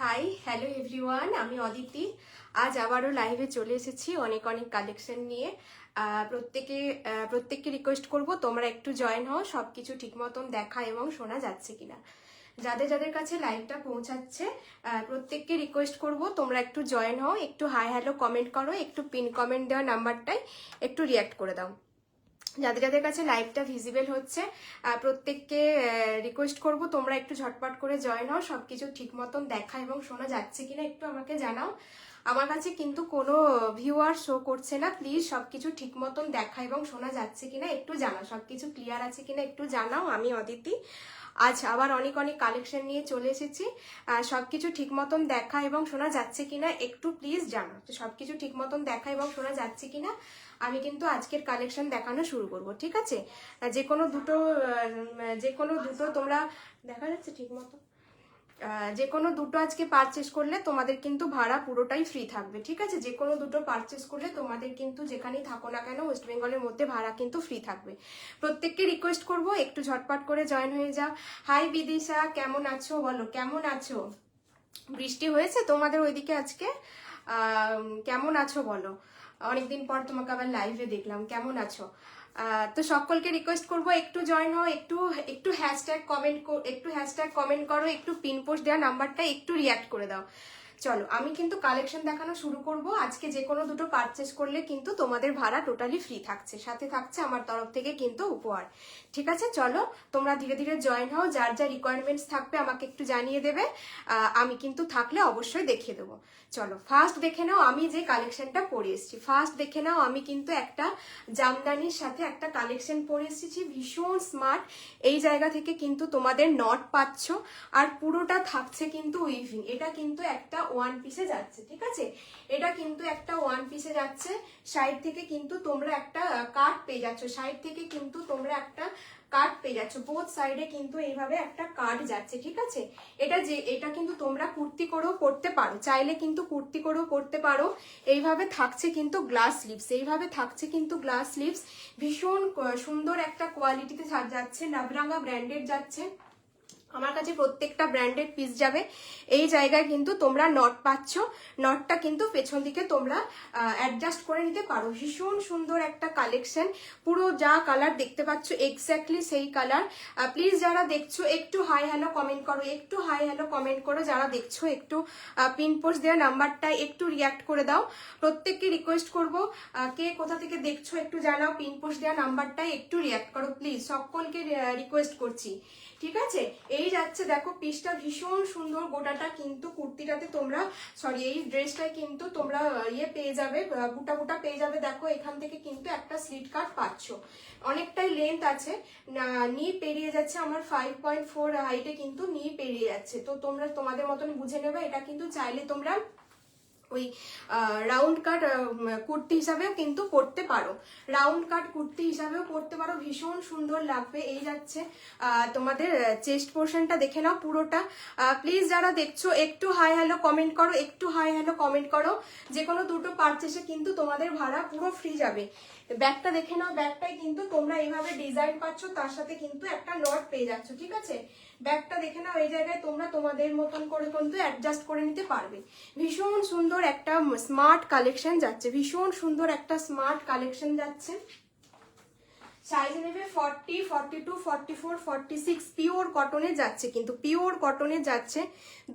Hi hello everyone, আমি অদিতি। আজ আবারও লাইভে চলে এসেছি অনেক অনেক কালেকশন নিয়ে। প্রত্যেককে রিকোয়েস্ট করব তোমরা একটু জয়েন হও, সব কিছু ঠিক মতন দেখা এবং শোনা যাচ্ছে কিনা। যাদের যাদের কাছে লাইভটা পৌঁছাচ্ছে প্রত্যেককে রিকোয়েস্ট করব তোমরা একটু জয়েন হও, একটু হাই হ্যালো কমেন্ট করো, একটু পিন কমেন্ট দেওয়া নাম্বারটায় একটু রিয়াক্ট করে দাও। যাদের যাদের কাছে লাইভটা ভিজিবল হচ্ছে প্রত্যেককে রিকোয়েস্ট করব তোমরা একটু ঝটপট করে জয়েন হও, সবকিছু ঠিক মতন দেখা এবং শোনা যাচ্ছে কিনা একটু আমাকে জানাও। আমার কাছে কিন্তু কোনো ভিউয়ার শো করছে না, প্লিজ সবকিছু ঠিক মতন দেখা এবং শোনা যাচ্ছে কিনা একটু জানাও, সবকিছু ক্লিয়ার আছে কিনা একটু জানাও। আমি অদিতি আজ আবার অনেক অনেক কালেকশন নিয়ে চলে এসেছি, সবকিছু ঠিক মতন দেখা এবং শোনা যাচ্ছে কিনা একটু প্লিজ জানাও। তো সবকিছু ঠিক মতন দেখা এবং শোনা যাচ্ছে কিনা আমি কিন্তু আজকের কালেকশন দেখানো শুরু করব, ঠিক আছে? যে কোনো দুটো তোমরা দেখা যাচ্ছে ঠিক মতো, যে কোনো দুটো আজকে পারচেস করলে তোমাদের কিন্তু ভাড়া পুরোটাই ফ্রি থাকবে, ঠিক আছে? যে কোনো দুটো পারচেস করলে তোমাদের কিন্তু যেখানেই থাকো না কেন ওয়েস্ট বেঙ্গলের মধ্যে ভাড়া কিন্তু ফ্রি থাকবে। প্রত্যেককে রিকোয়েস্ট করব একটু ঝটপট করে জয়েন হয়ে যাও। হাই বিদিশা, কেমন আছো? বলো কেমন আছো? বৃষ্টি হয়েছে তোমাদের ওইদিকে আজকে? কেমন আছো বলো? অনেকদিন পর তোমাকে আবার লাইভে দেখলাম, কেমন আছো? তো সকলকে রিকোয়েস্ট করব একটু জয়েন হও, একটু একটু হ্যাশট্যাগ কমেন্ট করো, একটু পিন পোস্ট দেওয়া নাম্বারটা একটু রিয়াক্ট করে দাও। চলো আমি কিন্তু কালেকশন দেখানো শুরু করব। আজকে যে কোনো দুটো পারচেস করলে কিন্তু তোমাদের ভাড়া টোটালি ফ্রি থাকছে, সাথে থাকছে আমার তরফ থেকে কিন্তু উপহার, ঠিক আছে? চলো তোমরা ধীরে ধীরে জয়েন হও, যার যা রিকোয়ারমেন্টস থাকবে আমাকে একটু জানিয়ে দেবে, আমি কিন্তু থাকলে অবশ্যই দেখিয়ে দেবো। চলো ফার্স্ট দেখে নাও আমি যে কালেকশনটা পরে এসেছি। ফার্স্ট দেখে নাও আমি কিন্তু একটা জামদানির সাথে একটা কালেকশন পরে এসেছি, ভীষণ স্মার্ট। এই জায়গা থেকে কিন্তু তোমাদের নট পাচ্ছ, আর পুরোটা থাকছে কিন্তু উইভিং। এটা কিন্তু একটা ওয়ান পিসে যাচ্ছে, ঠিক আছে? এটা কিন্তু একটা ওয়ান পিসে যাচ্ছে। সাইড থেকে কিন্তু তোমরা একটা কাট পেয়ে যাচ্ছ, সাইড থেকে কিন্তু তোমরা একটা কাট পেয়ে যাচ্ছ, বোথ সাইডে কিন্তু এইভাবে একটা কাট যাচ্ছে, ঠিক আছে? এটা কিন্তু তোমরা কুর্তি করেও পরতে পারো, চাইলে কিন্তু কুর্তি করেও পরতে পারো। এইভাবে থাকছে কিন্তু গ্লাস স্লিভস, এইভাবে থাকছে কিন্তু গ্লাস স্লিভস। ভীষণ সুন্দর একটা কোয়ালিটিতে যাচ্ছে, নাভরাঙ্গা ব্র্যান্ডেড যাচ্ছে। আমার কাছে প্রত্যেকটা ব্র্যান্ডেড পিস যাবে। এই জায়গায় কিন্তু তোমরা নট পাচ্ছ, নটটা কিন্তু পেছন দিকে তোমরা অ্যাডজাস্ট করে নিতে পারো। ভীষণ সুন্দর একটা কালেকশন, পুরো যা কালার দেখতে পাচ্ছ এক্স্যাক্টলি সেই কালার। প্লিজ যারা দেখছো একটু হাই হ্যালো কমেন্ট করো, একটু হাই হ্যালো কমেন্ট করো। যারা দেখছো একটু পিন পোস্ট দেওয়া নাম্বারটা একটু রিয়াক্ট করে দাও। প্রত্যেককে রিকোয়েস্ট করব কে কোথা থেকে দেখছো একটু জানাও, পিন পোস্ট দেওয়া নাম্বারটাই একটু রিয়াক্ট করো প্লিজ, সকলকে রিকোয়েস্ট করছি, ঠিক আছে? এই যাচ্ছে দেখো পিসটা ভীষণ সুন্দর, গোটাটা কিন্তু কুর্তিটাতে তোমরা এই ড্রেসটায় কিন্তু তোমরা ইয়ে পেয়ে যাবে, বুটা বুটা পেয়ে যাবে। দেখো এখান থেকে কিন্তু একটা স্লিট কাট পাচ্ছ, অনেকটাই লেন্থ আছে, নি পেরিয়ে যাচ্ছে। আমার 5.4 হাইটে কিন্তু নি পেরিয়ে যাচ্ছে। তো তোমরা তোমাদের মতন বুঝে নেবে। এটা কিন্তু চাইলে তোমরা ওই রাউন্ড কাট কুর্তি হিসাবেও কিন্তু পরতে পারো, রাউন্ড কাট কুর্তি হিসাবেও পরতে পারো, ভীষণ সুন্দর লাগবে। এই যাচ্ছে তোমাদের চেস্ট পোর্শনটা দেখে নাও পুরোটা। প্লিজ যারা দেখছো একটু হাই হ্যালো কমেন্ট করো, একটু হাই হ্যালো কমেন্ট করো। যে কোনো দুটো পারচেসে কিন্তু তোমাদের ভাড়া পুরো ফ্রি যাবে। ব্যাগটা দেখে নাও, ব্যাগটাই কিন্তু তোমরা এইভাবে ডিজাইন পাচ্ছ, তার সাথে কিন্তু একটা নট পেয়ে যাচ্ছ, ঠিক আছে? ব্যাগটা দেখে নাও, এই জায়গায় তোমরা তোমাদের মতন করে কিন্তু অ্যাডজাস্ট করে নিতে পারবে। ভীষণ সুন্দর একটা স্মার্ট কালেকশন যাচ্ছে, ভীষণ সুন্দর একটা স্মার্ট কালেকশন যাচ্ছে। সাইজ নেবে 40, 42, 44, 46। পিওর কটনে যাচ্ছে, কিন্তু পিওর কটনে যাচ্ছে।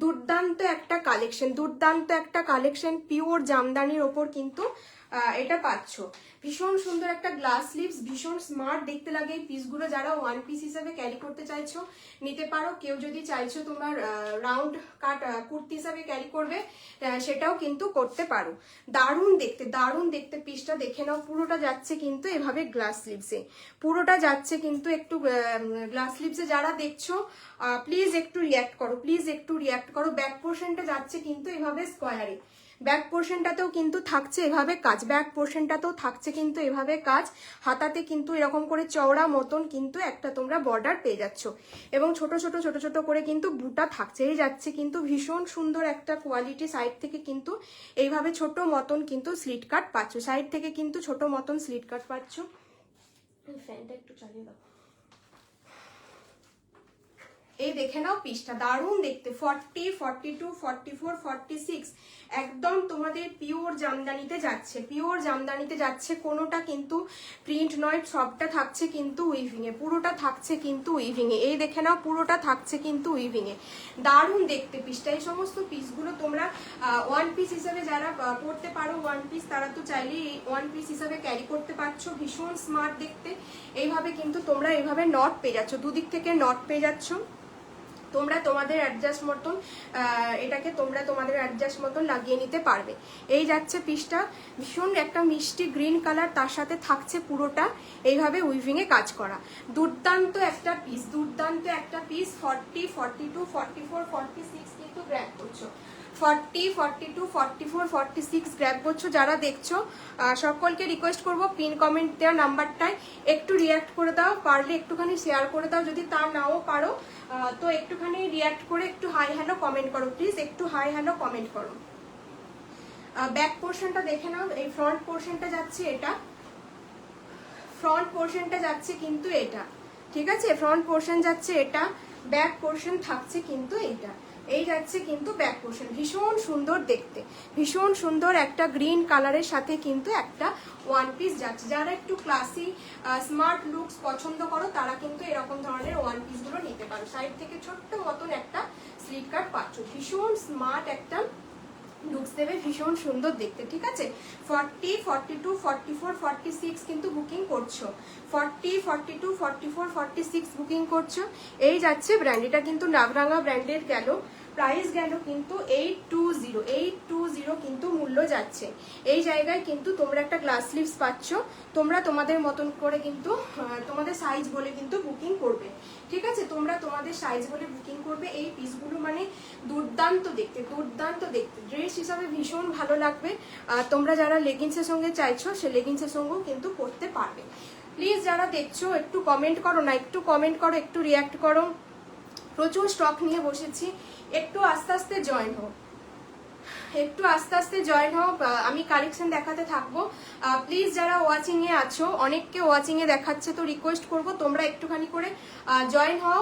দুর্দান্ত একটা কালেকশন, দুর্দান্ত একটা কালেকশন, পিওর জামদানির ওপর কিন্তু এটা পাচ্ছ। ভীষণ সুন্দর একটা গ্লাস স্লিভস, ভীষণ স্মার্ট দেখতে লাগে এই পিসগুলো। যারা ওয়ান পিস হিসাবে ক্যারি করতে চাইছো নিতে পারো, কেউ যদি চাইছো তোমার রাউন্ড কাট কুর্তি হিসাবে ক্যারি করবে সেটাও কিন্তু করতে পারো। দারুণ দেখতে, দারুণ দেখতে। পিসটা দেখে নাও, পুরোটা যাচ্ছে কিন্তু এভাবে গ্লাস স্লিভসে, পুরোটা যাচ্ছে কিন্তু একটু গ্লাস স্লিভসে। যারা দেখছো প্লিজ একটু রিয়াক্ট করো, প্লিজ একটু রিয়াক্ট করো। ব্যাক পোর্শনটা যাচ্ছে কিন্তু এভাবে স্কোয়ারে, ব্যাক পোর্শনটাতেও কিন্তু থাকছে এভাবে কাজ, ব্যাক পোর্শনটাতেও থাকছে কিন্তু এভাবে কাজ। হাতাতে কিন্তু এরকম করে চওড়া মতন কিন্তু একটা তোমরা বর্ডার পেয়ে যাচ্ছ, এবং ছোট ছোট ছোট ছোট করে কিন্তু বুটা থাকছে। এই যাচ্ছে কিন্তু ভীষণ সুন্দর একটা কোয়ালিটি। সাইড থেকে কিন্তু এইভাবে ছোট মতন কিন্তু স্লিট কাট পাচ্ছ, সাইড থেকে কিন্তু ছোট মতন স্লিট কাট পাচ্ছ। ফ্যানটা একটু চালিয়ে দাও। এই দেখে নাও পিসটা দারুণ দেখতে, 40, 42, 44, 46 একদম তোমাদের পিওর জামদানিতে যাচ্ছে, পিওর জামদানিতে যাচ্ছে। কোনোটা কিন্তু প্রিন্ট নয়, সবটা থাকছে কিন্তু উইভিং এ, পুরোটা থাকছে কিন্তু উইভিং এ। এই দেখে নাও পুরোটা থাকছে কিন্তু উইভিং এ, দারুণ দেখতে পিসটা। এই সমস্ত পিসগুলো তোমরা ওয়ান পিস হিসাবে যারা পড়তে পারো ওয়ান পিস, তারা তো চাইলেই ওয়ান পিস হিসাবে ক্যারি করতে পারছো, ভীষণ স্মার্ট দেখতে। এইভাবে কিন্তু তোমরা এইভাবে নট পেয়ে যাচ্ছ, দুদিক থেকে নট পেয়ে যাচ্ছ। তোমরা তোমাদের অ্যাডজাস্ট মতন এটাকে তোমরা তোমাদের অ্যাডজাস্ট মতন লাগিয়ে নিতে পারবে। এই যাচ্ছে পিসটা, ভীষণ একটা মিষ্টি গ্রিন কালার, তার সাথে থাকছে পুরোটা এইভাবে উইভিংয়ে কাজ করা। দুর্দান্ত একটা পিস, দুর্দান্ত একটা পিস। 40, 42, 44, 46 কিন্তু গ্র্যাব করছো, 40, 42, 44, 46 গ্র্যাব করছো। যারা দেখছো সকলকে রিকোয়েস্ট করবো পিন কমেন্ট দেওয়া নাম্বারটায় একটু রিয়াক্ট করে দাও, পারলে একটুখানি শেয়ার করে দাও, যদি তা নাও পারো তো একটুখানি রিয়াক্ট করে একটু হাই হ্যালো কমেন্ট করো প্লিজ, একটু হাই হ্যালো কমেন্ট করো। ব্যাক পোর্শনটা দেখে নাও, এই ফ্রন্ট পোর্শনটা যাচ্ছে এটা, ফ্রন্ট পোর্শনটা যাচ্ছে কিন্তু এটা, ঠিক আছে, ফ্রন্ট পোর্শন যাচ্ছে এটা, ব্যাক পোর্শন থাকছে কিন্তু এটা। এই যাচ্ছে কিন্তু ব্যাক পোর্শন, ভীষণ সুন্দর দেখতে, ভীষণ সুন্দর একটা গ্রিন কালারের সাথে কিন্তু একটা ওয়ান পিস যাচ্ছে। যারা একটু ক্লাসি স্মার্ট লুকস পছন্দ করো তারা কিন্তু এরকম ধরনের ওয়ান পিসগুলো নিতে পারো। সাইড থেকে ছোট্ট মতন একটা স্লিট কাট পাচ্ছ, ভীষণ স্মার্ট একটা লুকস দেবে, ভীষণ সুন্দর দেখতে, ঠিক আছে। 40, 42, 44, 46 কিন্তু বুকিং করছো, 40, 42, 44, 46 বুকিং করছো। এই যাচ্ছে ব্র্যান্ড, এটা কিন্তু নাগরাঙ্গা ব্র্যান্ডের গেল, প্রাইস গেল কিন্তু 820, 820 কিন্তু মূল্য যাচ্ছে। এই জায়গায় কিন্তু তোমরা একটা গ্লাস স্লিভস পাচ্ছ, তোমরা তোমাদের মতন করে কিন্তু তোমাদের সাইজ বলে কিন্তু বুকিং করবে, ঠিক আছে, তোমরা তোমাদের সাইজ বলে বুকিং করবে। এই পিসগুলো মানে দুর্দান্ত দেখতে, দুর্দান্ত দেখতে, ড্রেস হিসাবে ভীষণ ভালো লাগবে। তোমরা যারা লেগিংসের সঙ্গে চাইছো সে লেগিংসের সঙ্গেও কিন্তু পরতে পারবে। প্লিজ যারা দেখছো একটু কমেন্ট করো না, একটু কমেন্ট করো, একটু রিয়াক্ট করো। প্রচুর স্টক নিয়ে বসেছি, একটু আস্তে আস্তে জয়েন হোক, একটু আস্তে আস্তে জয়েন হোক, আমি কালেকশন দেখাতে থাকবো। প্লিজ যারা ওয়াচিং এ আছো, অনেককে ওয়াচিং এ দেখাচ্ছে, তো রিকোয়েস্ট করবো তোমরা একটুখানি করে জয়েন হও।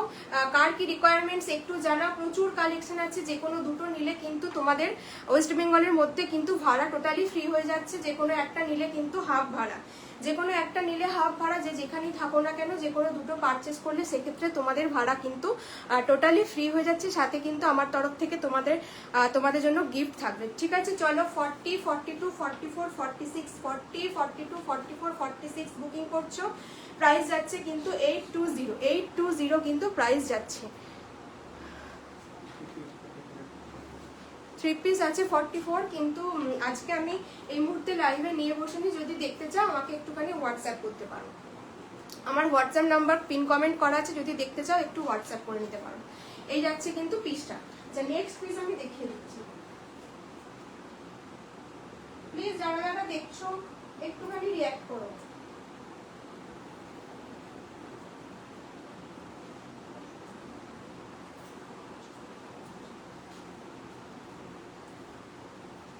কার কি রিকোয়ারমেন্টস একটু জানা, প্রচুর কালেকশন আছে, যে কোনো দুটো নিলে কিন্তু তোমাদের ওয়েস্ট বেঙ্গলের মধ্যে কিন্তু ভাড়া টোটালি ফ্রি হয়ে যাচ্ছে, যে কোনো একটা নিলে কিন্তু হাফ ভাড়া, যে কোনো একটা নিলে হাফ ভাড়া, যে যেখানেই থাকো না কেন যে কোনো দুটো পারচেস করলে সেক্ষেত্রে তোমাদের ভাড়া কিন্তু টোটালি ফ্রি হয়ে যাচ্ছে, সাথে কিন্তু আমার তরফ থেকে তোমাদের জন্য গিফট থাকবে, ঠিক আছে। চলো 40, 42, 44, 46, 40, 42, 44, 46 বুকিং করছো, প্রাইস যাচ্ছে কিন্তু 820, 820 কিন্তু প্রাইস যাচ্ছে। 3 পিস আছে 44, কিন্তু আজকে আমি এই মুহূর্তে লাইভে নিয়ে বসিনি, যদি দেখতে চাও আমাকে একটুখানি হোয়াটসঅ্যাপ করতে পারো, আমার হোয়াটসঅ্যাপ নাম্বার পিন কমেন্ট করা আছে, যদি দেখতে চাও একটু হোয়াটসঅ্যাপ করে নিতে পারো। এই যাচ্ছে কিন্তু পিসটা। আচ্ছা নেক্সট পিস আমি দেখিয়ে দিচ্ছি, প্লিজ যারা যারা দেখছো একটুখানি রিঅ্যাক্ট করো।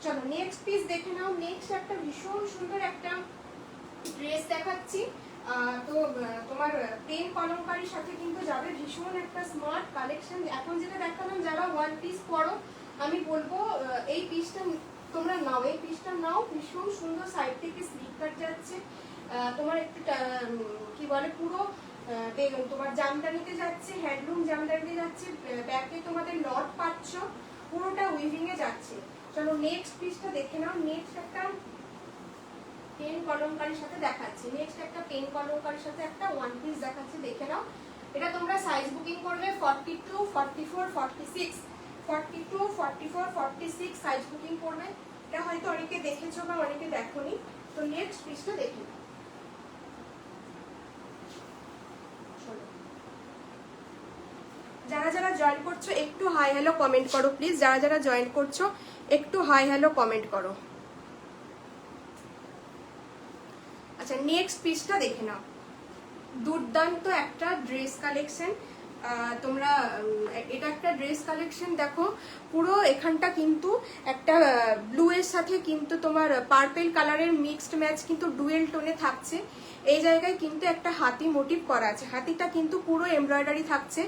চলো নেক্সট পিস দেখে নাও। নেক্সট একটা ভীষণ সুন্দর একটা ড্রেস দেখাচ্ছি, তো তোমার প্লেন কলমকারীর সাথে কিন্তু যাবে, ভীষণ একটা স্মার্ট কালেকশন। এখন যেটা দেখালাম যারা ওয়ান পিস পরো, আমি বলবো এই পিসটা তোমরা নাও, এই পিসটা নাও, ভীষণ সুন্দর, সাইড থেকে স্লিপ কাট যাচ্ছে, তোমার একটু কি বলে পুরো তোমার জামদানিতে যাচ্ছে, হ্যান্ডলুম জামদানিতে যাচ্ছে, ব্যাকে তোমাদের নট পাচ্ছ, পুরোটা উইভিং এ যাচ্ছে। চলো নেক্সট পিসটা দেখে নাও। নেক্সট একটা পেন কলমকারীর সাথে দেখাচ্ছি, নেক্সট একটা পেন কলমকারীর সাথে একটা ওয়ান পিস দেখাচ্ছি, দেখে নাও। এটা তোমরা সাইজ বুকিং করবে 42, 44, 46, 42, 44, 46 সাইজ বুকিং করবে। এটা হয়তো অনেকে দেখেছো বা অনেকে দেখোনি, তো নেক্সট পিসটা দেখে নাও। যারা যারা জয়েন করছো একটু হাই হ্যালো কমেন্ট করো প্লিজ, যারা যারা জয়েন করছো একটু হাই হ্যালো কমেন্ট করো। আচ্ছা নেক্সট পিসটা দেখে নাও, দুর্দান্ত একটা ড্রেস কালেকশন। তোমরা এটা একটা ড্রেস কালেকশন দেখো, পুরো এখানটা কিন্তু একটা ব্লু এর সাথে কিন্তু তোমার পার্পেল কালারের মিক্সড ম্যাচ কিন্তু ডুয়েল টোনে থাকছে। এই জায়গায় কিন্তু একটা হাতি মোটিভ করা আছে, হাতিটা কিন্তু পুরো এমব্রয়ডারি থাকছে।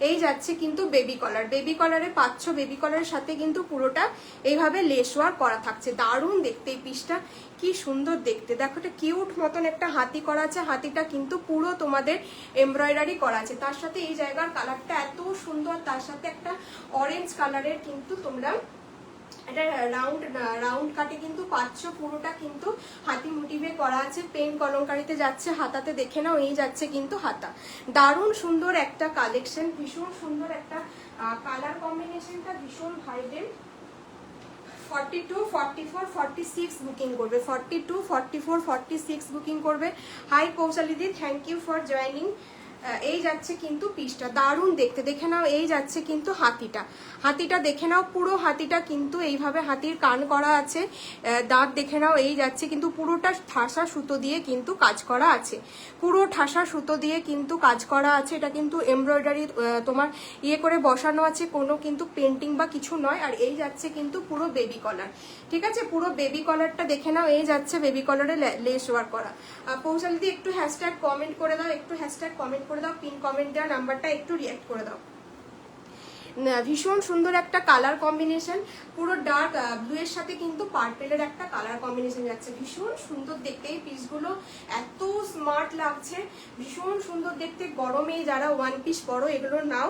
এই যাচ্ছে কিন্তু বেবি কলার, বেবি কলারে পাচ্ছ, বেবি কলারের সাথে কিন্তু পুরোটা এইভাবে লেস ওয়ার্ক করা থাকছে। দারুণ দেখতে এই পিসটা, কি সুন্দর দেখতে। দেখো এটা কিউট মতন একটা হাতি করা আছে, হাতিটা কিন্তু পুরো তোমাদের এমব্রয়ডারি করা আছে। তার সাথে এই জায়গার কালারটা এত সুন্দর, তার সাথে একটা অরেঞ্জ কালারের কিন্তু তোমরা এটা রাউন্ড কাটে কিন্তু পাচ্ছ। পুরোটা কিন্তু হাতি মোটিভে করা আছে, পেন কলমকারিতে যাচ্ছে, হাতাতে দেখে নাও এই যাচ্ছে কিন্তু হাতা। দারুণ সুন্দর একটা কালেকশন, ভীষণ সুন্দর একটা কালার কম্বিনেশনটা ভীষণ ভাইব্রেন্ট। 42, 44, 46 বুকিং করবে, 42, 44, 46 বুকিং করবে। হাই কৌশালিদি, থ্যাংক ইউ ফর জয়নিং। এই যাচ্ছে কিন্তু পিসটা, দারুণ দেখতে। দেখে নাও এই যাচ্ছে কিন্তু হাতিটা, হাতিটা দেখে নাও, পুরো হাতিটা কিন্তু এইভাবে হাতির কান করা আছে, দাঁত দেখে নাও। এই যাচ্ছে কিন্তু পুরোটা ঠাসা সুতো দিয়ে কিন্তু কাজ করা আছে, পুরো ঠাসা সুতো দিয়ে কিন্তু কাজ করা আছে। এটা কিন্তু এমব্রয়ডারি তোমার ইয়ে করে বসানো আছে, কোনো কিন্তু পেন্টিং বা কিছু নয়। আর এই যাচ্ছে কিন্তু পুরো বেবি কলার, ঠিক আছে, পুরো বেবি কলারটা দেখে নাও। এই যাচ্ছে বেবি কলারে লেস ওয়ার্ক করা। পৌঁছালি দিয়ে একটু হ্যাশট্যাগ কমেন্ট করে দাও, একটু হ্যাশট্যাগ কমেন্ট করে দাও, পিন কমেন্ট দেওয়া নাম্বারটা একটু রিঅ্যাক্ট করে দাও। ভীষণ সুন্দর একটা কালার কম্বিনেশন, পুরো ডার্ক ব্লু এর সাথে কিন্তু পার্পেলের একটা কালার কম্বিনেশন যাচ্ছে। ভীষণ সুন্দর দেখতে এই পিসগুলো, এত স্মার্ট লাগছে, ভীষণ সুন্দর দেখতে। গরমে যারা ওয়ান পিস পরো এগুলো নাও,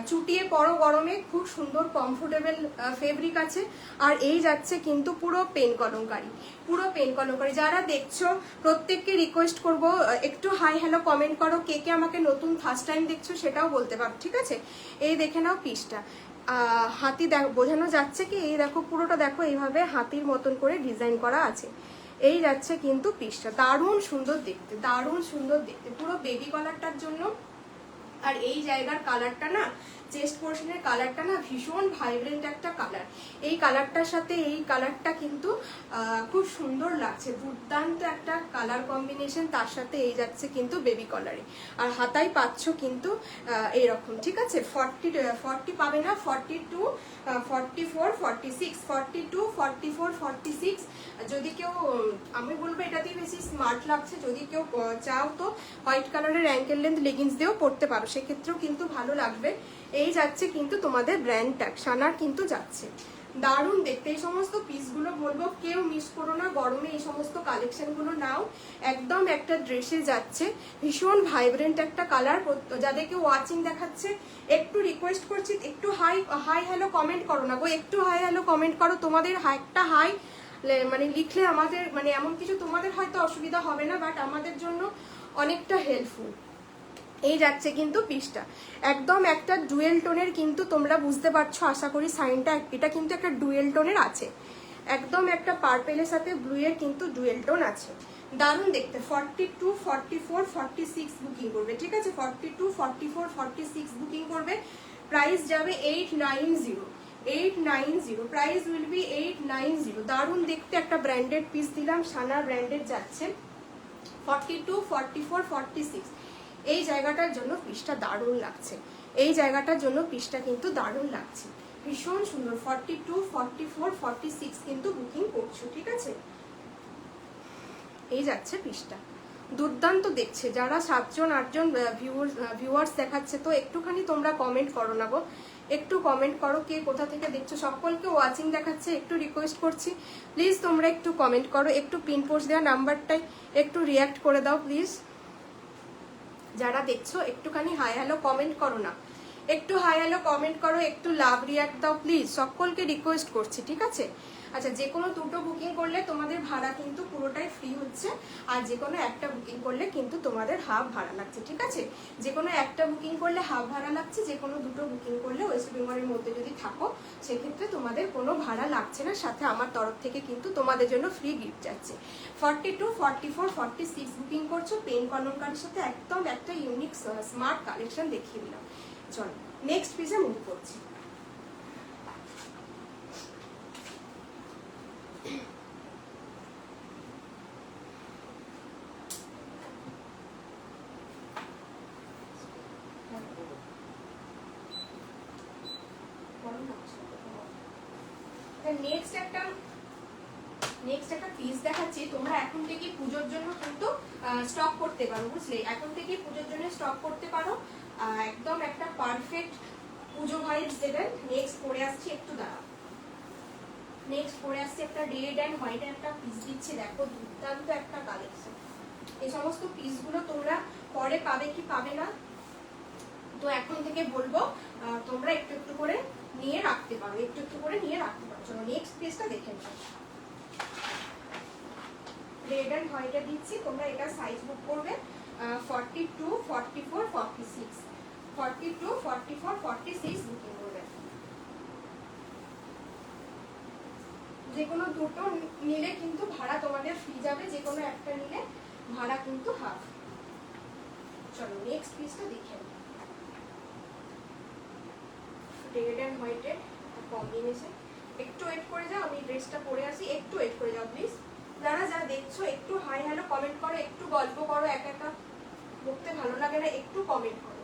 চুটিয়ে পরো গরমে, খুব সুন্দর কমফোর্টেবল ফেব্রিক আছে। আর এই যাচ্ছে কিন্তু পুরো পেন কলমকারি, পুরো পেন কলমকারি। যারা দেখছো প্রত্যেককে রিকোয়েস্ট করব একটু হাই হ্যালো কমেন্ট করো, কে কে আমাকে নতুন ফার্স্ট টাইম দেখছো সেটাও বলতে পারো, ঠিক আছে। এই দেখে নাও পিসটা, হাতি বোঝানো যাচ্ছে কি, এই দেখো পুরোটা দেখো এইভাবে হাতির মতন করে ডিজাইন করা আছে। এই যাচ্ছে কিন্তু পিসটা, দারুণ সুন্দর দেখতে, দারুণ সুন্দর দেখতে, পুরো বেবি কলারটার জন্য। আর এই জায়গার কালারটা না, চেস্ট পোর্শনের কালারটা না ভীষণ ভাইব্রেন্ট একটা কালার। এই কালারটার সাথে এই কালারটা কিন্তু খুব সুন্দর লাগছে, দুর্দান্ত একটা কালার কম্বিনেশন। তার সাথে এই যাচ্ছে কিন্তু বেবি কলারে, আর হাতায় পাচ্ছ কিন্তু এইরকম, ঠিক আছে। 40 পাবে না, 42, 44, 46, 42, 44, 46। যদি কেউ, আমি বলবো এটাতেই বেশি স্মার্ট লাগছে। যদি কেউ চাও তো হোয়াইট কালারের অ্যাঙ্কেল লেন্থ লেগিংস দিয়েও পরতে পারো, সেক্ষেত্রেও কিন্তু ভালো লাগবে। এই যাচ্ছে কিন্তু তোমাদের ব্র্যান্ড ট্যাগ সানার কিন্তু যাচ্ছে, দারুণ দেখতে। এই সমস্ত পিসগুলো বলবো কেউ মিস করো না, গরমে এই সমস্ত কালেকশনগুলো নাও, একদম একটা ড্রেসে যাচ্ছে। ভীষণ ভাইব্রেন্ট একটা কালার। যাদেরকে ওয়াচিং দেখাচ্ছে একটু রিকোয়েস্ট করছি, একটু হাই হ্যালো কমেন্ট করো না গো, একটু হাই হ্যালো কমেন্ট করো। তোমাদের একটা হাই মানে লিখলে আমাদের মানে এমন কিছু তোমাদের হয়তো অসুবিধা হবে না, বাট আমাদের জন্য অনেকটা হেল্পফুল। এই যাচ্ছে কিন্তু পিসটা, একদম একটা ডুয়েল টোনের কিন্তু, তোমরা বুঝতে পারছো আশা করি সাইনটা, এটা কিন্তু একটা ডুয়েল টোনের আছে, একদম একটা পার্পেলের সাথে ব্লু এর কিন্তু ডুয়েল টোন আছে, দারুণ দেখতে। 42, 44, 46 বুকিং করবে, ঠিক আছে। 42, 44, 46 বুকিং করবে। প্রাইস যাবে 890, 890, প্রাইস উইল বি 890। দারুণ দেখতে একটা ব্র্যান্ডেড পিস দিলাম, সানা ব্র্যান্ডেড যাচ্ছে। 42, 44, 46 এই জায়গাটার জন্য পিসটা দারুণ লাগছে, এই জায়গাটার জন্য পিসটা কিন্তু দারুণ লাগছে, ভীষণ সুন্দর। 42, 44, 46 কিন্তু বুকিং করছো, ঠিক আছে। এই যাচ্ছে পিসটা, দুর্দান্ত দেখছে। যারা 7জন 8জন ভিউয়ার্স দেখাচ্ছে, তো একটুখানি তোমরা কমেন্ট করো না গো, একটু কমেন্ট করো কে কোথা থেকে দেখছো। সকলকে ওয়াচিং দেখাচ্ছে, একটু রিকোয়েস্ট করছি প্লিজ তোমরা একটু কমেন্ট করো, একটু পিন পোস্ট দেওয়া নাম্বারটাই একটু রিয়াক্ট করে দাও প্লিজ। যারা দেখছো একটুখানি হাই হ্যালো কমেন্ট করো না, একটু হাই হ্যালো কমেন্ট করো, একটু লাভ রিয়াক্ট দাও প্লিজ, সকলকে রিকোয়েস্ট করছি, ঠিক আছে। আচ্ছা, যে কোনো দুটো বুকিং করলে তোমাদের ভাড়া কিন্তু পুরোটাই ফ্রি হচ্ছে, আর যে কোনো একটা বুকিং করলে কিন্তু তোমাদের হাফ ভাড়া লাগছে, ঠিক আছে। যে কোনো একটা বুকিং করলে হাফ ভাড়া লাগছে, যে কোনো দুটো বুকিং করলে ওয়েস্ট বেঙ্গলের মধ্যে যদি থাকো সেক্ষেত্রে তোমাদের কোনো ভাড়া লাগছে না, সাথে আমার তরফ থেকে কিন্তু তোমাদের জন্য ফ্রি গিফট যাচ্ছে। 42, 44, 46 বুকিং করছো, পেন কলমকারির সাথে একদম একটা ইউনিক স্মার্ট কালেকশন দেখিয়ে দিলাম। চলো নেক্সট পিসে মুভ করছি। নেক্সট একটা নেক্সট একটা পিস দেখাচ্ছি, তোমরা এখন থেকে পুজোর জন্য কিন্তু স্টক করতে পারো, বুঝলে? এখন থেকে পুজোর জন্য স্টক করতে পারো, একদম একটা পারফেক্ট পুজো ভাইবস দেবেন। নেক্সট পরে আসছি, একটু দাঁড়াও, নেক্সট পরে আসছি একটা রেড অ্যান্ড হোয়াইটের একটা পিস দিচ্ছি, দেখো দুর্দান্ত একটা কালেকশন। এই সমস্ত পিসগুলো তোমরা পরে পাবে কি পাবে না, তো এখন থেকে বলবো তোমরা একটু একটু করে নিয়ে রাখতে পারো, একটু একটু করে নিয়ে রাখতে পারো। চলো নেক্সট পিসটা দেখে নাও, রেড অ্যান্ড হোয়াইটে দিচ্ছি, তোমরা এটা সাইজ বুক করবে 42, 44, 46, 42, 44, 46 বুকিং করবে। যে কোনো দুটো নিলে কিন্তু ভাড়া তোমাদের ফ্রি যাবে, যে কোনো একটা নিলে ভাড়া কিন্তু হাফ। চলো নেক্সট পিসটা দেখে নাও, রেড অ্যান্ড হোয়াইটের কম্বিনেশন। একটু ওয়েট করে যাও, আমি ড্রেসটা পরে আসি, একটু ওয়েট করে যাও প্লিজ। যারা যা দেখছো একটু হাই হ্যালো কমেন্ট করো, একটু গল্প করো, একা একা বলতে ভালো লাগে না, একটু কমেন্ট করো।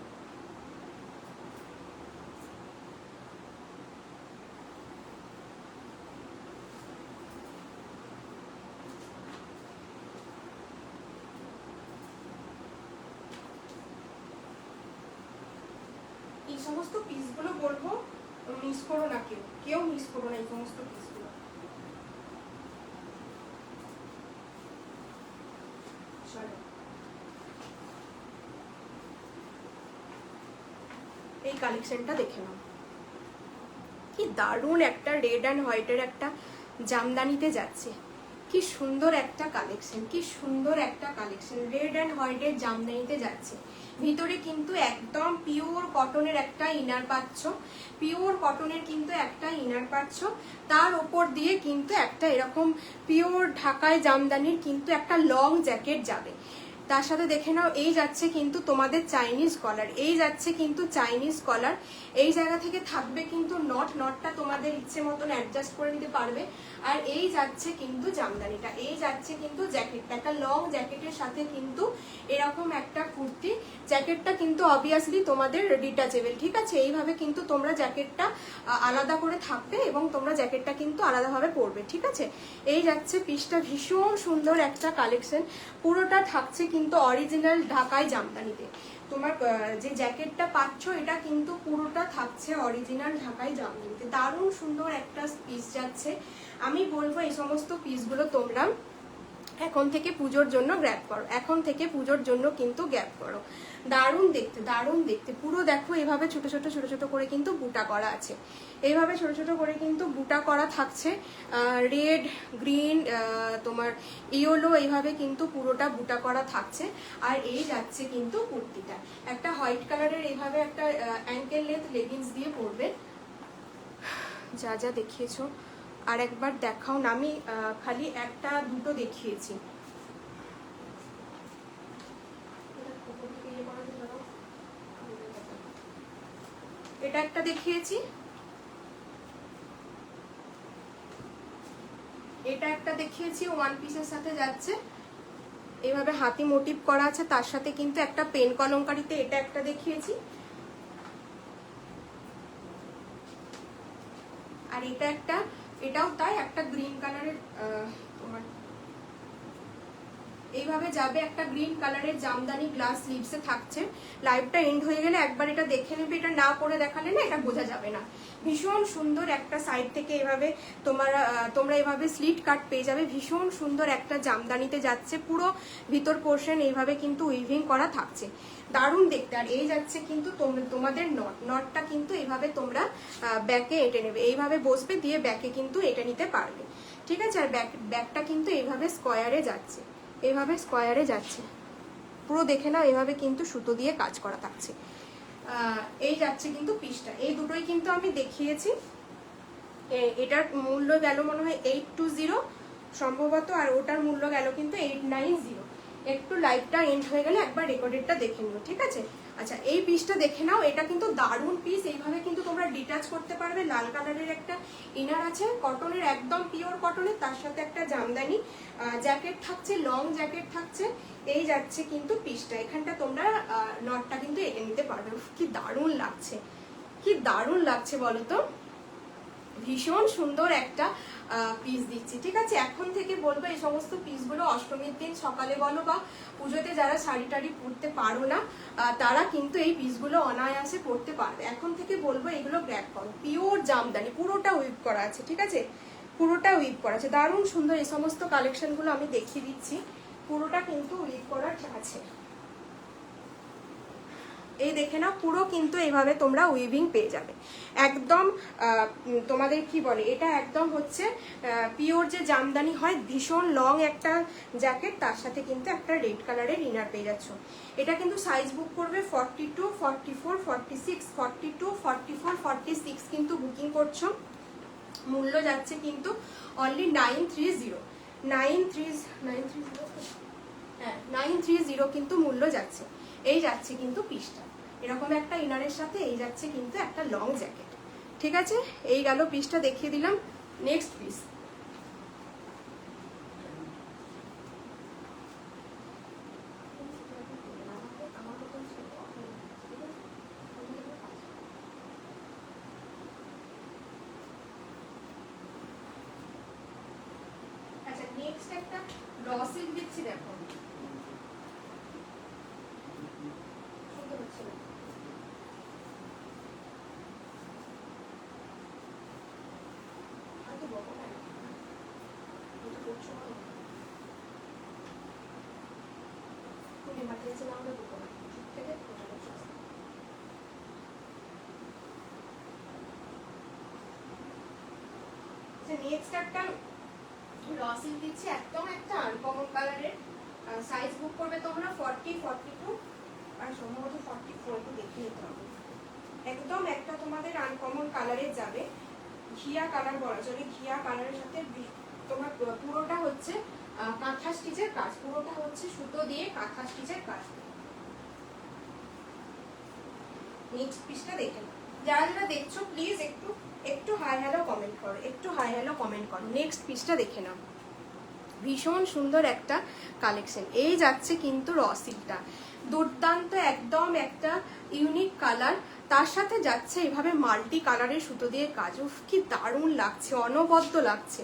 এই সমস্ত পিসগুলো বলবো মিস করো না, কেউ কেউ মিস করো না এই সমস্ত পিসগুলো। চলো এই কালেকশনটা দেখে নাও, কি দারুণ একটা রেড অ্যান্ড হোয়াইটের একটা জামদানিতে যাচ্ছে, কি সুন্দর একটা কালেকশন, কি সুন্দর একটা কালেকশন, রেড অ্যান্ড হোয়াইটের জামদানিতে যাচ্ছে। ভিতরে কিন্তু একদম পিওর কটনের একটা ইনার পাচ্ছ, পিওর কটনের কিন্তু একটা ইনার পাচ্ছ, তার ওপর দিয়ে কিন্তু একটা এরকম পিওর ঢাকায় জামদানির কিন্তু একটা লং জ্যাকেট যাবে। তার সাথে দেখে নাও এই যাচ্ছে কিন্তু তোমাদের চাইনিজ কলার, এই যাচ্ছে কিন্তু চাইনিজ কলার, এই জায়গা থেকে থাকবে কিন্তু নটটা তোমাদের ইচ্ছে মতন অ্যাডজাস্ট করে নিতে পারবে। আর এই যাচ্ছে কিন্তু জামদানিটা, এই যাচ্ছে কিন্তু জ্যাকেটটা, একটা লং জ্যাকেটের সাথে কিন্তু এরকম একটা কুর্তি। জ্যাকেটটা কিন্তু অবভিয়াসলি তোমাদের ডিটাচেবল, ঠিক আছে? এইভাবে কিন্তু তোমরা জ্যাকেটটা আলাদা করে থাকবে এবং তোমরা জ্যাকেটটা কিন্তু আলাদাভাবে পরবে, ঠিক আছে? এই যাচ্ছে পিসটা, ভীষণ সুন্দর একটা কালেকশন, পুরোটা থাকছে কিন্তু অরিজিনাল ঢাকায় জামদানিতে। তোমার যে জ্যাকেটটা পাচ্ছ এটা কিন্তু পুরোটা থাকছে অরিজিনাল ঢাকায় জামদানিতে, দারুণ সুন্দর একটা পিস যাচ্ছে। আমি বলবো এই সমস্ত পিসগুলো তোমরা এখন থেকে পুজোর জন্য গ্র্যাব করো, এখন থেকে পুজোর জন্য কিন্তু গ্র্যাব করো। দারুণ দেখতে, দারুণ দেখতে, পুরো দেখো এভাবে ছোট ছোট ছোট ছোট করে কিন্তু বুটা করা আছে, এইভাবে ছোট ছোট করে কিন্তু বুটা করা থাকছে, রেড গ্রিন তোমার ইয়েলো এইভাবে কিন্তু পুরোটা বুটা করা থাকছে। আর এই যাচ্ছে কিন্তু কুর্তিটা একটা হোয়াইট কালারের, এইভাবে একটা অ্যাঙ্কেল লেন্থ লেগিংস দিয়ে পরবে। যা যা দেখিয়েছো আর একবার দেখাও না, আমি খালি একটা দুটো দেখিয়েছি। এটা একটা দেখিয়েছি, এটা একটা দেখিয়েছি, ওয়ান পিসের সাথে যাচ্ছে, এভাবে হাতি মোটিভ করা আছে, তার সাথে কিন্তু একটা পেন কলমকারিতে এটা একটা দেখিয়েছি। আর এটা একটা, এটাও তাই, একটা গ্রিন কালারের তোমার এইভাবে যাবে, একটা গ্রিন কালারের জামদানি গ্লাস স্লিভসে থাকছে। লাইভটা এন্ড হয়ে গেলে একবার এটা দেখে নেবে, এটা না পরে দেখালে না এটা বোঝা যাবে না। ভীষণ সুন্দর একটা সাইড থেকে এভাবে তোমরা এভাবে স্লিট কাট পেয়ে যাবে, ভীষণ সুন্দর একটা জামদানিতে যাচ্ছে, পুরো ভিতর পোর্শন এইভাবে কিন্তু উইভিং করা থাকছে, দারুণ দেখতে। আর এই যাচ্ছে কিন্তু তোমাদের নটটা কিন্তু এইভাবে তোমরা ব্যাকে এঁটে নেবে, এইভাবে বসবে, দিয়ে ব্যাকে কিন্তু এঁটে নিতে পারবে, ঠিক আছে? আর ব্যাকটা কিন্তু এইভাবে স্কোয়ারে যাচ্ছে, এভাবে স্কোয়ারে যাচ্ছে, পুরো দেখে নাও, এভাবে কিন্তু সুতো দিয়ে কাজ করা থাকছে। এই যাচ্ছে কিন্তু পিসটা, এই দুটোই কিন্তু আমি দেখিয়েছি। এটার মূল্য গেল মনে হয় 820 সম্ভবত, আর ওটার মূল্য গেল কিন্তু 890। একটু লাইভটা এন্ড হয়ে গেলে একবার রেকর্ডেডটা দেখে নিও, ঠিক আছে? আচ্ছা এই পিসটা দেখে নাও, এটা কিন্তু দারুণ পিস, এইভাবে কিন্তু তোমরা ডিটাচ করতে পারবে। লাল কালারের একটা ইনার আছে, কটনের, একদম পিওর কটনের, তার সাথে একটা জামদানি জ্যাকেট থাকছে, লং জ্যাকেট থাকছে। এই যাচ্ছে কিন্তু পিসটা, এখানটা তোমরা নটটা কিন্তু এঁটে নিতে পারবে। কি দারুণ লাগছে, কি দারুণ লাগছে বলো তো, ভীষণ সুন্দর একটা পিস দিচ্ছি, ঠিক আছে। এখন থেকে বলবো এই সমস্ত পিসগুলো অষ্টমীর দিন সকালে বলো বা পুজোতে যারা শাড়ি টাড়ি পরতে পারো না তারা কিন্তু এই পিসগুলো অনায়াসে পরতে পারবে। এখন থেকে বলবো এগুলো গ্র্যাব করো। পিওর জামদানি, পুরোটা উইভ করা আছে, ঠিক আছে, পুরোটা উইভ করা আছে। দারুণ সুন্দর এই সমস্ত কালেকশনগুলো আমি দেখিয়ে দিচ্ছি, পুরোটা কিন্তু উইভ করা আছে। এই দেখে নাও, পুরো কিন্তু এইভাবে তোমরা উইভিং পেয়ে যাবে একদম। তোমাদের কি বলে, এটা একদম হচ্ছে পিওর যে জামদানি হয়, ভীষণ লং একটা জ্যাকেট, তার সাথে কিন্তু একটা রেড কালারের ইনার পেয়ে যাচ্ছ। এটা কিন্তু সাইজ বুক করবে 42, 44, 46, 42, 44, 46 কিন্তু বুকিং করছো। মূল্য যাচ্ছে কিন্তু অনলি 930, 930 কিন্তু মূল্য যাচ্ছে। এই যাচ্ছে কিন্তু পিসটা, এরকম একটা ইনারের সাথে এই যাচ্ছে কিন্তু একটা লং জ্যাকেট, ঠিক আছে। এই গেল পিসটা দেখিয়ে দিলাম। নেক্সট পিস, আচ্ছা নেক্সট একটা র সিল্ক দিচ্ছি, দেখো সুন্দর হচ্ছে না? নেক্সট একটা র সিল্ক দিচ্ছি, একদম একটা আনকমন কালারের। সাইজ বুক করবে তোমরা 40, 42 আর সম্ভবত 44, একটু দেখে নিতে হবে। একদম একটা তোমাদের আনকমন কালারের যাবে, ঘিয়া কালার বলা চলে। ঘিয়া কালারের সাথে তোমার পুরোটা হচ্ছে কাঁথা স্টিচের কাজ, পুরোটা হচ্ছে সুতো দিয়ে কাঁথা স্টিচের কাজ। নেক্সট পিসটা দেখে নাও। যারা যারা দেখছো প্লিজ একটু একটু হাই হ্যালো কমেন্ট করো, একটু হাই হ্যালো কমেন্ট করো। নেক্সট পিসটা দেখে নাও, ভীষণ সুন্দর একটা কালেকশন। এই যাচ্ছে কিন্তু র সিল্কটা, দুর্দান্ত একদম একটা ইউনিক কালার, তার সাথে যাচ্ছে এভাবে মাল্টি কালারের সুতো দিয়ে কাজ। উফ কি দারুণ লাগছে, অনবদ্য লাগছে,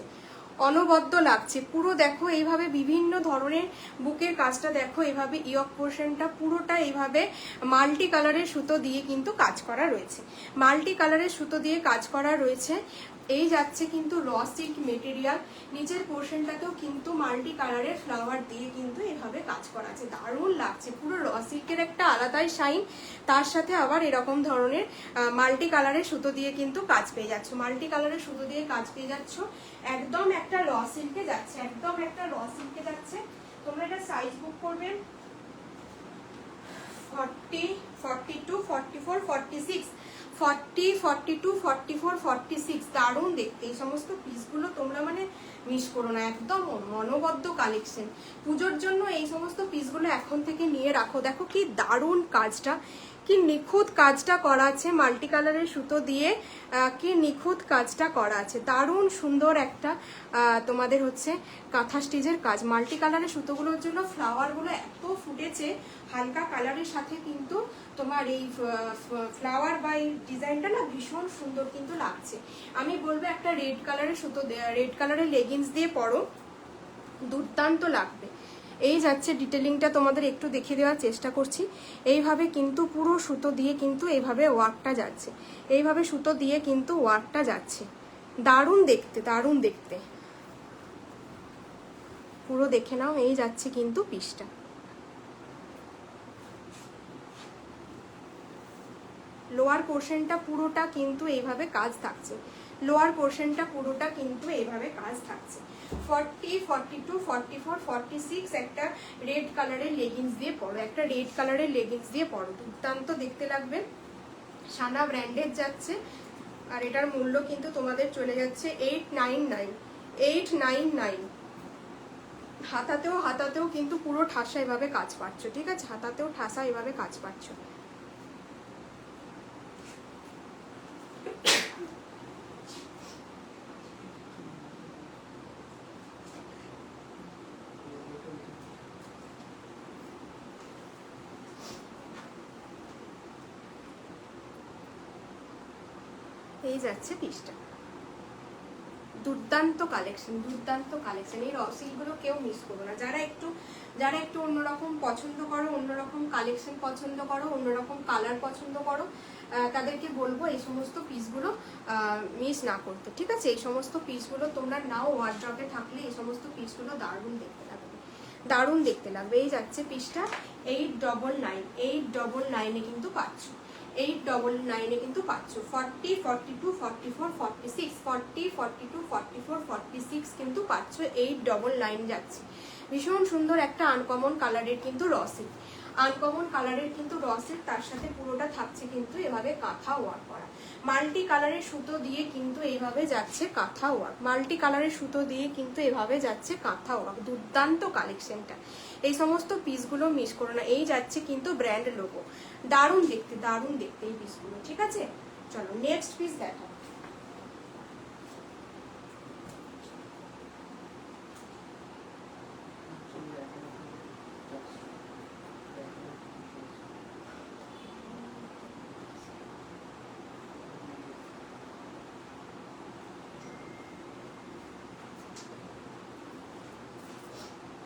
অনবদ্য লাগছে পুরো। দেখো এইভাবে বিভিন্ন ধরনের বুকের কাজটা দেখো, এইভাবে ইয়ক পোর্শনটা পুরোটা এইভাবে মাল্টি কালারের সুতো দিয়ে কিন্তু কাজ করা রয়েছে, মাল্টি কালারের সুতো দিয়ে কাজ করা রয়েছে। এই যাচ্ছে কিন্তু র সিল্ক মেটেরিয়াল, নিচের পোর্শনটাতেও কিন্তু মাল্টি কালারের ফ্লাওয়ার দিয়ে কিন্তু এভাবে কাজ করা আছে, দারুণ লাগছে। পুরো র সিল্কের একটা আলাদাই শাইন, তার সাথে আবার এরকম ধরনের মাল্টি কালারের সুতো দিয়ে কিন্তু কাজ পেয়ে যাচ্ছ, মাল্টি কালারের সুতো দিয়ে কাজ পেয়ে যাচ্ছ। একদম একটা র সিল্কে যাচ্ছে, একদম একটা র সিল্কে যাচ্ছে। তোমরা এটা সাইজ বুক করবে 40, 42, 44, 46, 40, 42, 44, 46 দারুণ দেখতে। এই সমস্ত পিসগুলো তোমরা মানে মিস করো না, একদম মনোবদ্ধ কালেকশন। পুজোর জন্য এই সমস্ত পিসগুলো এখন থেকে নিয়ে রাখো। দেখো কি দারুণ কাজটা, কি নিখুঁত কাজটা করা আছে মাল্টি কালারের সুতো দিয়ে, কি নিখুঁত কাজটা করা আছে, দারুণ সুন্দর একটা তোমাদের হচ্ছে কাঁথা স্টিচের কাজ। মাল্টি কালারের সুতোগুলোর জন্য ফ্লাওয়ারগুলো এত ফুটেছে, হালকা কালারের সাথে কিন্তু তোমার এই ফ্লাওয়ার বা এই ডিজাইনটা না ভীষণ সুন্দর কিন্তু লাগছে। আমি বলবো একটা রেড কালারের সুতো, রেড কালারের লেগিংস দিয়ে পরো, দুর্দান্ত লাগবে। এই যাচ্ছে ডিটেলিংটা তোমাদের একটু দেখিয়ে দেওয়ার চেষ্টা করছি। এইভাবে কিন্তু পুরো সুতো দিয়ে কিন্তু এইভাবে ওয়ার্কটা যাচ্ছে, এইভাবে সুতো দিয়ে কিন্তু ওয়ার্কটা যাচ্ছে, দারুণ দেখতে, দারুণ দেখতে। পুরো দেখে নাও, এই যাচ্ছে কিন্তু পিসটা। লোয়ার পোর্শনটা পুরোটা কিন্তু এইভাবে কাজ থাকছে, লোয়ার পোর্শনটা পুরোটা কিন্তু এইভাবে কাজ থাকছে। 40, 42, 44, 46 একটা রেড কালারের লেগিংস দিয়ে পরো, একটা রেড কালারের লেগিংস দিয়ে পরো, দুর্দান্ত দেখতে লাগবে। সানা ব্র্যান্ডের যাচ্ছে, আর এটার মূল্য কিন্তু তোমাদের চলে যাচ্ছে 899, 899। হাতাতেও কিন্তু পুরো ঠাসা এভাবে কাজ পাচ্ছ, ঠিক আছে, হাতাতেও ঠাসা এভাবে কাজ পাচ্ছ। এই যাচ্ছে পিসটা, দুর্দান্ত কালেকশন, দুর্দান্ত কালেকশন। এই র সিল্কগুলো কেউ মিস করো না। যারা একটু অন্যরকম পছন্দ করো, অন্যরকম কালেকশন পছন্দ করো, অন্যরকম কালার পছন্দ করো, তাদেরকে বলবো এই সমস্ত পিসগুলো মিস না করতে, ঠিক আছে? এই সমস্ত পিসগুলো তোমরা নাও, ওয়ার্ড্রপে থাকলে এই সমস্ত পিসগুলো দারুণ দেখতে লাগবে, দারুণ দেখতে লাগবে। এই যাচ্ছে পিসটা 899, 899 কিন্তু পাচ্ছ, 899 কিন্তু পাচ্ছ। 40, 42, 44, 46, 40, 42, 44, 46 কিন্তু পাচ্ছ, 899 যাচ্ছে। ভীষণ সুন্দর একটা আনকমন কালারের কিন্তু র সিল্ক, আনকমন কালারের কিন্তু র সিল্ক, তার সাথে পুরোটা থাকছে কিন্তু এভাবে কাঁথা ওয়ার্ক করা, মাল্টি কালারের সুতো দিয়ে কিন্তু এইভাবে যাচ্ছে কাঁথা ওয়ার্ক, মাল্টি কালারের সুতো দিয়ে কিন্তু এভাবে যাচ্ছে কাঁথা ওয়ার্ক। দুর্দান্ত কালেকশনটা, এই সমস্ত পিসগুলো মিস করো না। এই যাচ্ছে কিন্তু ব্র্যান্ড লোগো, দারুণ দেখতে, দারুণ দেখতে এই পিসগুলো, ঠিক আছে? চলো নেক্সট পিস দেখো।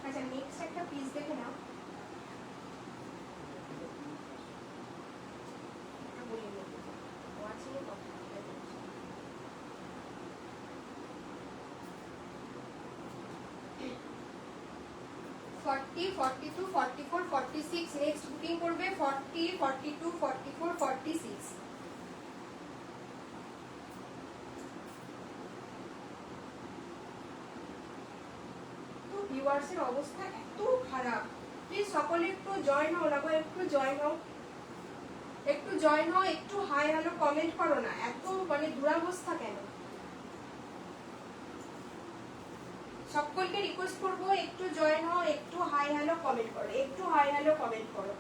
আচ্ছা নেক্সট একটা পিস দেখে নাও। ফর্টি, 42, 44, 46 নেক্সট বুকিং করবে। 40, 42, 44, 46। তো ভিউয়ার্সের অবস্থা এত খারাপ, প্লিজ সকলে একটু জয়েন হও না গো, একটু জয়েন হও, একটু জয়েন হও, একটু হাই হ্যালো কমেন্ট করো না, এত মানে দুরবস্থা কেন? সকলকে রিকোয়েস্ট করবো একটু জয়েন হও, একটু হাই হ্যালো কমেন্ট করো, একটু হাই হ্যালো কমেন্ট করো।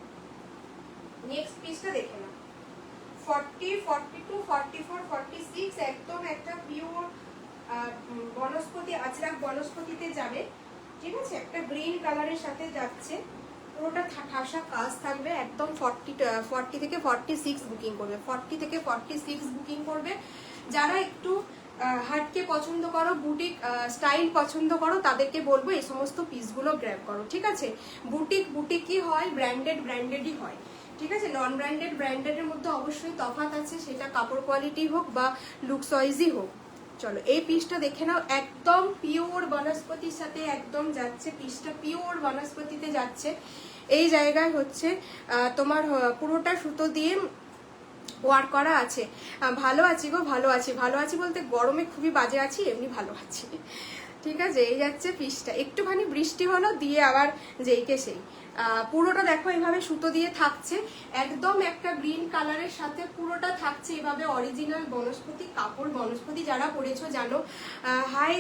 নেক্সট পিসটা দেখে নাও। 40, 42, 44, 46 একদম একটা পিওর বনস্পতি, আজরাক বনস্পতিতে যাবে, ঠিক আছে? একটা গ্রিন কালারের সাথে যাচ্ছে, পুরোটা ঠাসা কাজ থাকবে একদম। 40 থেকে 46 বুকিং করবে, 40 থেকে 46 বুকিং করবে। যারা একটু হাটকে পছন্দ করো, বুটিক স্টাইল পছন্দ করো, তাদেরকে বলবো এই সমস্ত পিসগুলো গ্র্যাব করো, ঠিক আছে? বুটিকই হয়, ব্র্যান্ডেডই হয়, ঠিক আছে? নন ব্র্যান্ডেড ব্র্যান্ডেডের মধ্যে অবশ্যই তফাৎ আছে, সেটা কাপড় কোয়ালিটি হোক বা লুকস ওয়াইজই হোক। চলো এই পিসটা দেখে নাও, একদম পিওর বনস্পতির সাথে একদম যাচ্ছে, পিসটা পিওর বনস্পতিতে যাচ্ছে। এই জায়গায় হচ্ছে তোমার পুরোটা সুতো দিয়ে ওয়ার্ক করা আছে। ভালো আছি গো, ভালো আছি, ভালো আছি বলতে গরমে খুবই বাজে আছি, এমনি ভালো আছি, ঠিক আছে? এই যাচ্ছে পিসটা, একটুখানি বৃষ্টি হলো দিয়ে আবার যেইকে সেই। পুরোটা দেখো এইভাবে সুতো দিয়ে থাকছে, একদম একটা গ্রিন কালারের সাথে পুরোটা থাকছে এভাবে অরিজিনাল বনস্পতি কাপড়। বনস্পতি যারা পরেছো জানো। হাই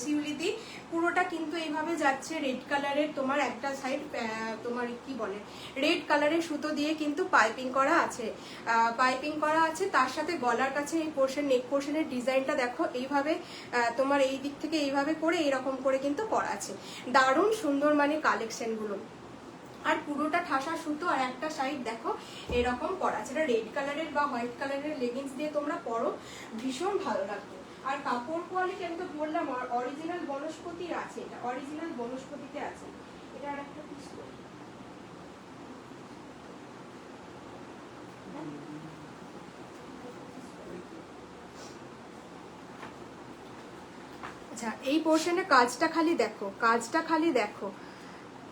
শিউলিদি, পুরোটা কিন্তু এইভাবে যাচ্ছে রেড কালারের, তোমার একটা সাইড তোমার কি বলে রেড কালারের সুতো দিয়ে কিন্তু পাইপিং করা আছে, পাইপিং করা আছে। তার সাথে গলার কাছে এই পোর্শন, নেক পোর্শনের ডিজাইনটা দেখো এইভাবে, তোমার এই দিক থেকে এইভাবে করে এরকম করে কিন্তু করা আছে। দারুণ সুন্দর মানে কালেকশনগুলো, আর পুরোটা ঠাসা সুতো, আর একটা সাইড দেখো এরকম করা আছে। এটা রেড কালারের বা হোয়াইট কালারের লেগিংস দিয়ে তোমরা পরো, ভীষণ ভালো লাগবে। আর কাপড় কোয়ালিটি আমি তো বললাম অরিজিনাল বনস্পতির আছে, এটা অরিজিনাল বনস্পতিতে আছে। এটা আর একটা পিস করি, আচ্ছা এই পোর্শনে কাজটা খালি দেখো, কাজটা খালি দেখো,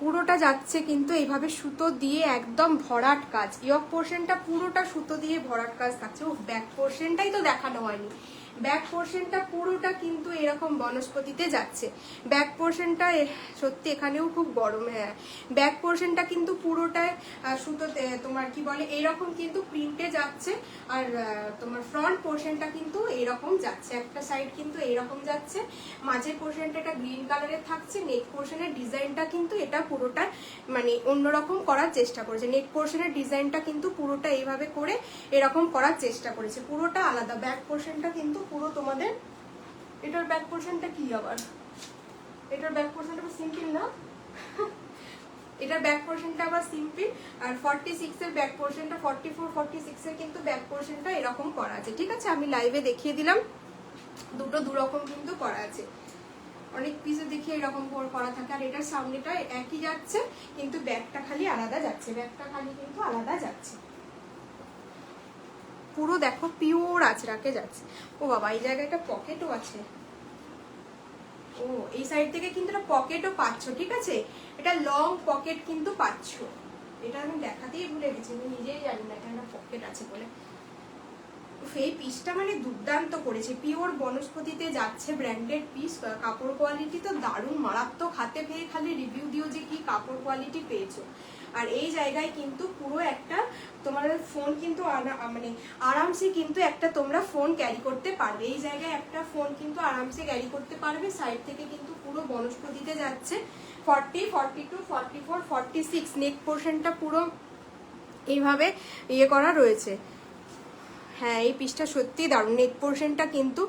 পুরোটা যাচ্ছে কিন্তু এইভাবে সুতো দিয়ে একদম ভরাট কাজ। ইয়ক পোর্শনটা পুরোটা সুতো দিয়ে ভরাট কাজ থাকছে। ও ব্যাক পোর্শনটাই তো দেখানো হয়নি, ব্যাক পোর্শনটা পুরোটা কিন্তু এরকম বনস্পতিতে যাচ্ছে। ব্যাক পোর্শনটা সত্যি এখানেও খুব গরম, হ্যাঁ ব্যাক পোর্শনটা কিন্তু পুরোটায় সুতোতে তোমার কি বলে এইরকম কিন্তু প্রিন্টে যাচ্ছে। আর তোমার ফ্রন্ট পোর্শনটা কিন্তু এইরকম যাচ্ছে, একটা সাইড কিন্তু এইরকম যাচ্ছে, মাঝের পোর্শনটা এটা গ্রিন কালারের থাকছে। নেক পোর্শনের ডিজাইনটা কিন্তু এটা পুরোটা মানে অন্যরকম করার চেষ্টা করেছে। নেক পোর্শনের ডিজাইনটা কিন্তু পুরোটা এইভাবে করে এরকম করার চেষ্টা করেছে, পুরোটা আলাদা। ব্যাক পোর্শনটা কিন্তু পুরো তোমাদের, এটার ব্যাক পোর্শনটা কি আবার, এটার ব্যাক পোর্শনটা সিম্পল না, এটার ব্যাক পোর্শনটা আবার সিম্পল। আর 46 এর ব্যাক পোর্শনটা, 44, 46 এর কিন্তু ব্যাক পোর্শনটা এরকম করা আছে, ঠিক আছে? আমি লাইভে দেখিয়ে দিলাম। দুটো দুরকম কিন্তু করা আছে, অনেক পিসে দেখি এরকম করা থাকে। আর এটার সামনেটা একই যাচ্ছে কিন্তু ব্যাগটা খালি আলাদা যাচ্ছে, ব্যাগটা খালি কিন্তু আলাদা যাচ্ছে। পুরো দেখো পিওর আজরাকে যাচ্ছে। ও বাবা, এই জায়গায় একটা পকেটও আছে। ও এই সাইড থেকে কিন্তু একটা পকেটও পাচ্ছ, ঠিক আছে, এটা লং পকেট কিন্তু পাচ্ছ। এটা আমি দেখাতেই ভুলে গেছি, আমি নিজেই জানি না এখানে একটা পকেট আছে বলে। এই পিসটা মানে দুর্দান্ত করেছে, পিওর বনস্পতিতে যাচ্ছে, ব্র্যান্ডেড পিস। কাপড় কোয়ালিটি তো দারুণ মারাত্মক, হাতে পেয়ে খালি রিভিউ দিও যে কি কাপড় কোয়ালিটি পেয়েছো। আর এই জায়গায় কিন্তু পুরো একটা তোমার ফোন কিন্তু মানে আরামসে কিন্তু একটা তোমরা ফোন ক্যারি করতে পারবে, এই জায়গায় একটা ফোন কিন্তু আরামসে ক্যারি করতে পারবে। সাইড থেকে কিন্তু পুরো বনস্পতিতে যাচ্ছে। 40, 42, 44, 46 নেক পোর্শনটা পুরো এইভাবে ইয়ে করা রয়েছে। হ্যাঁ, এই পিসটা সত্যিই দারুণ। নেক পোর্শনটা কিন্তু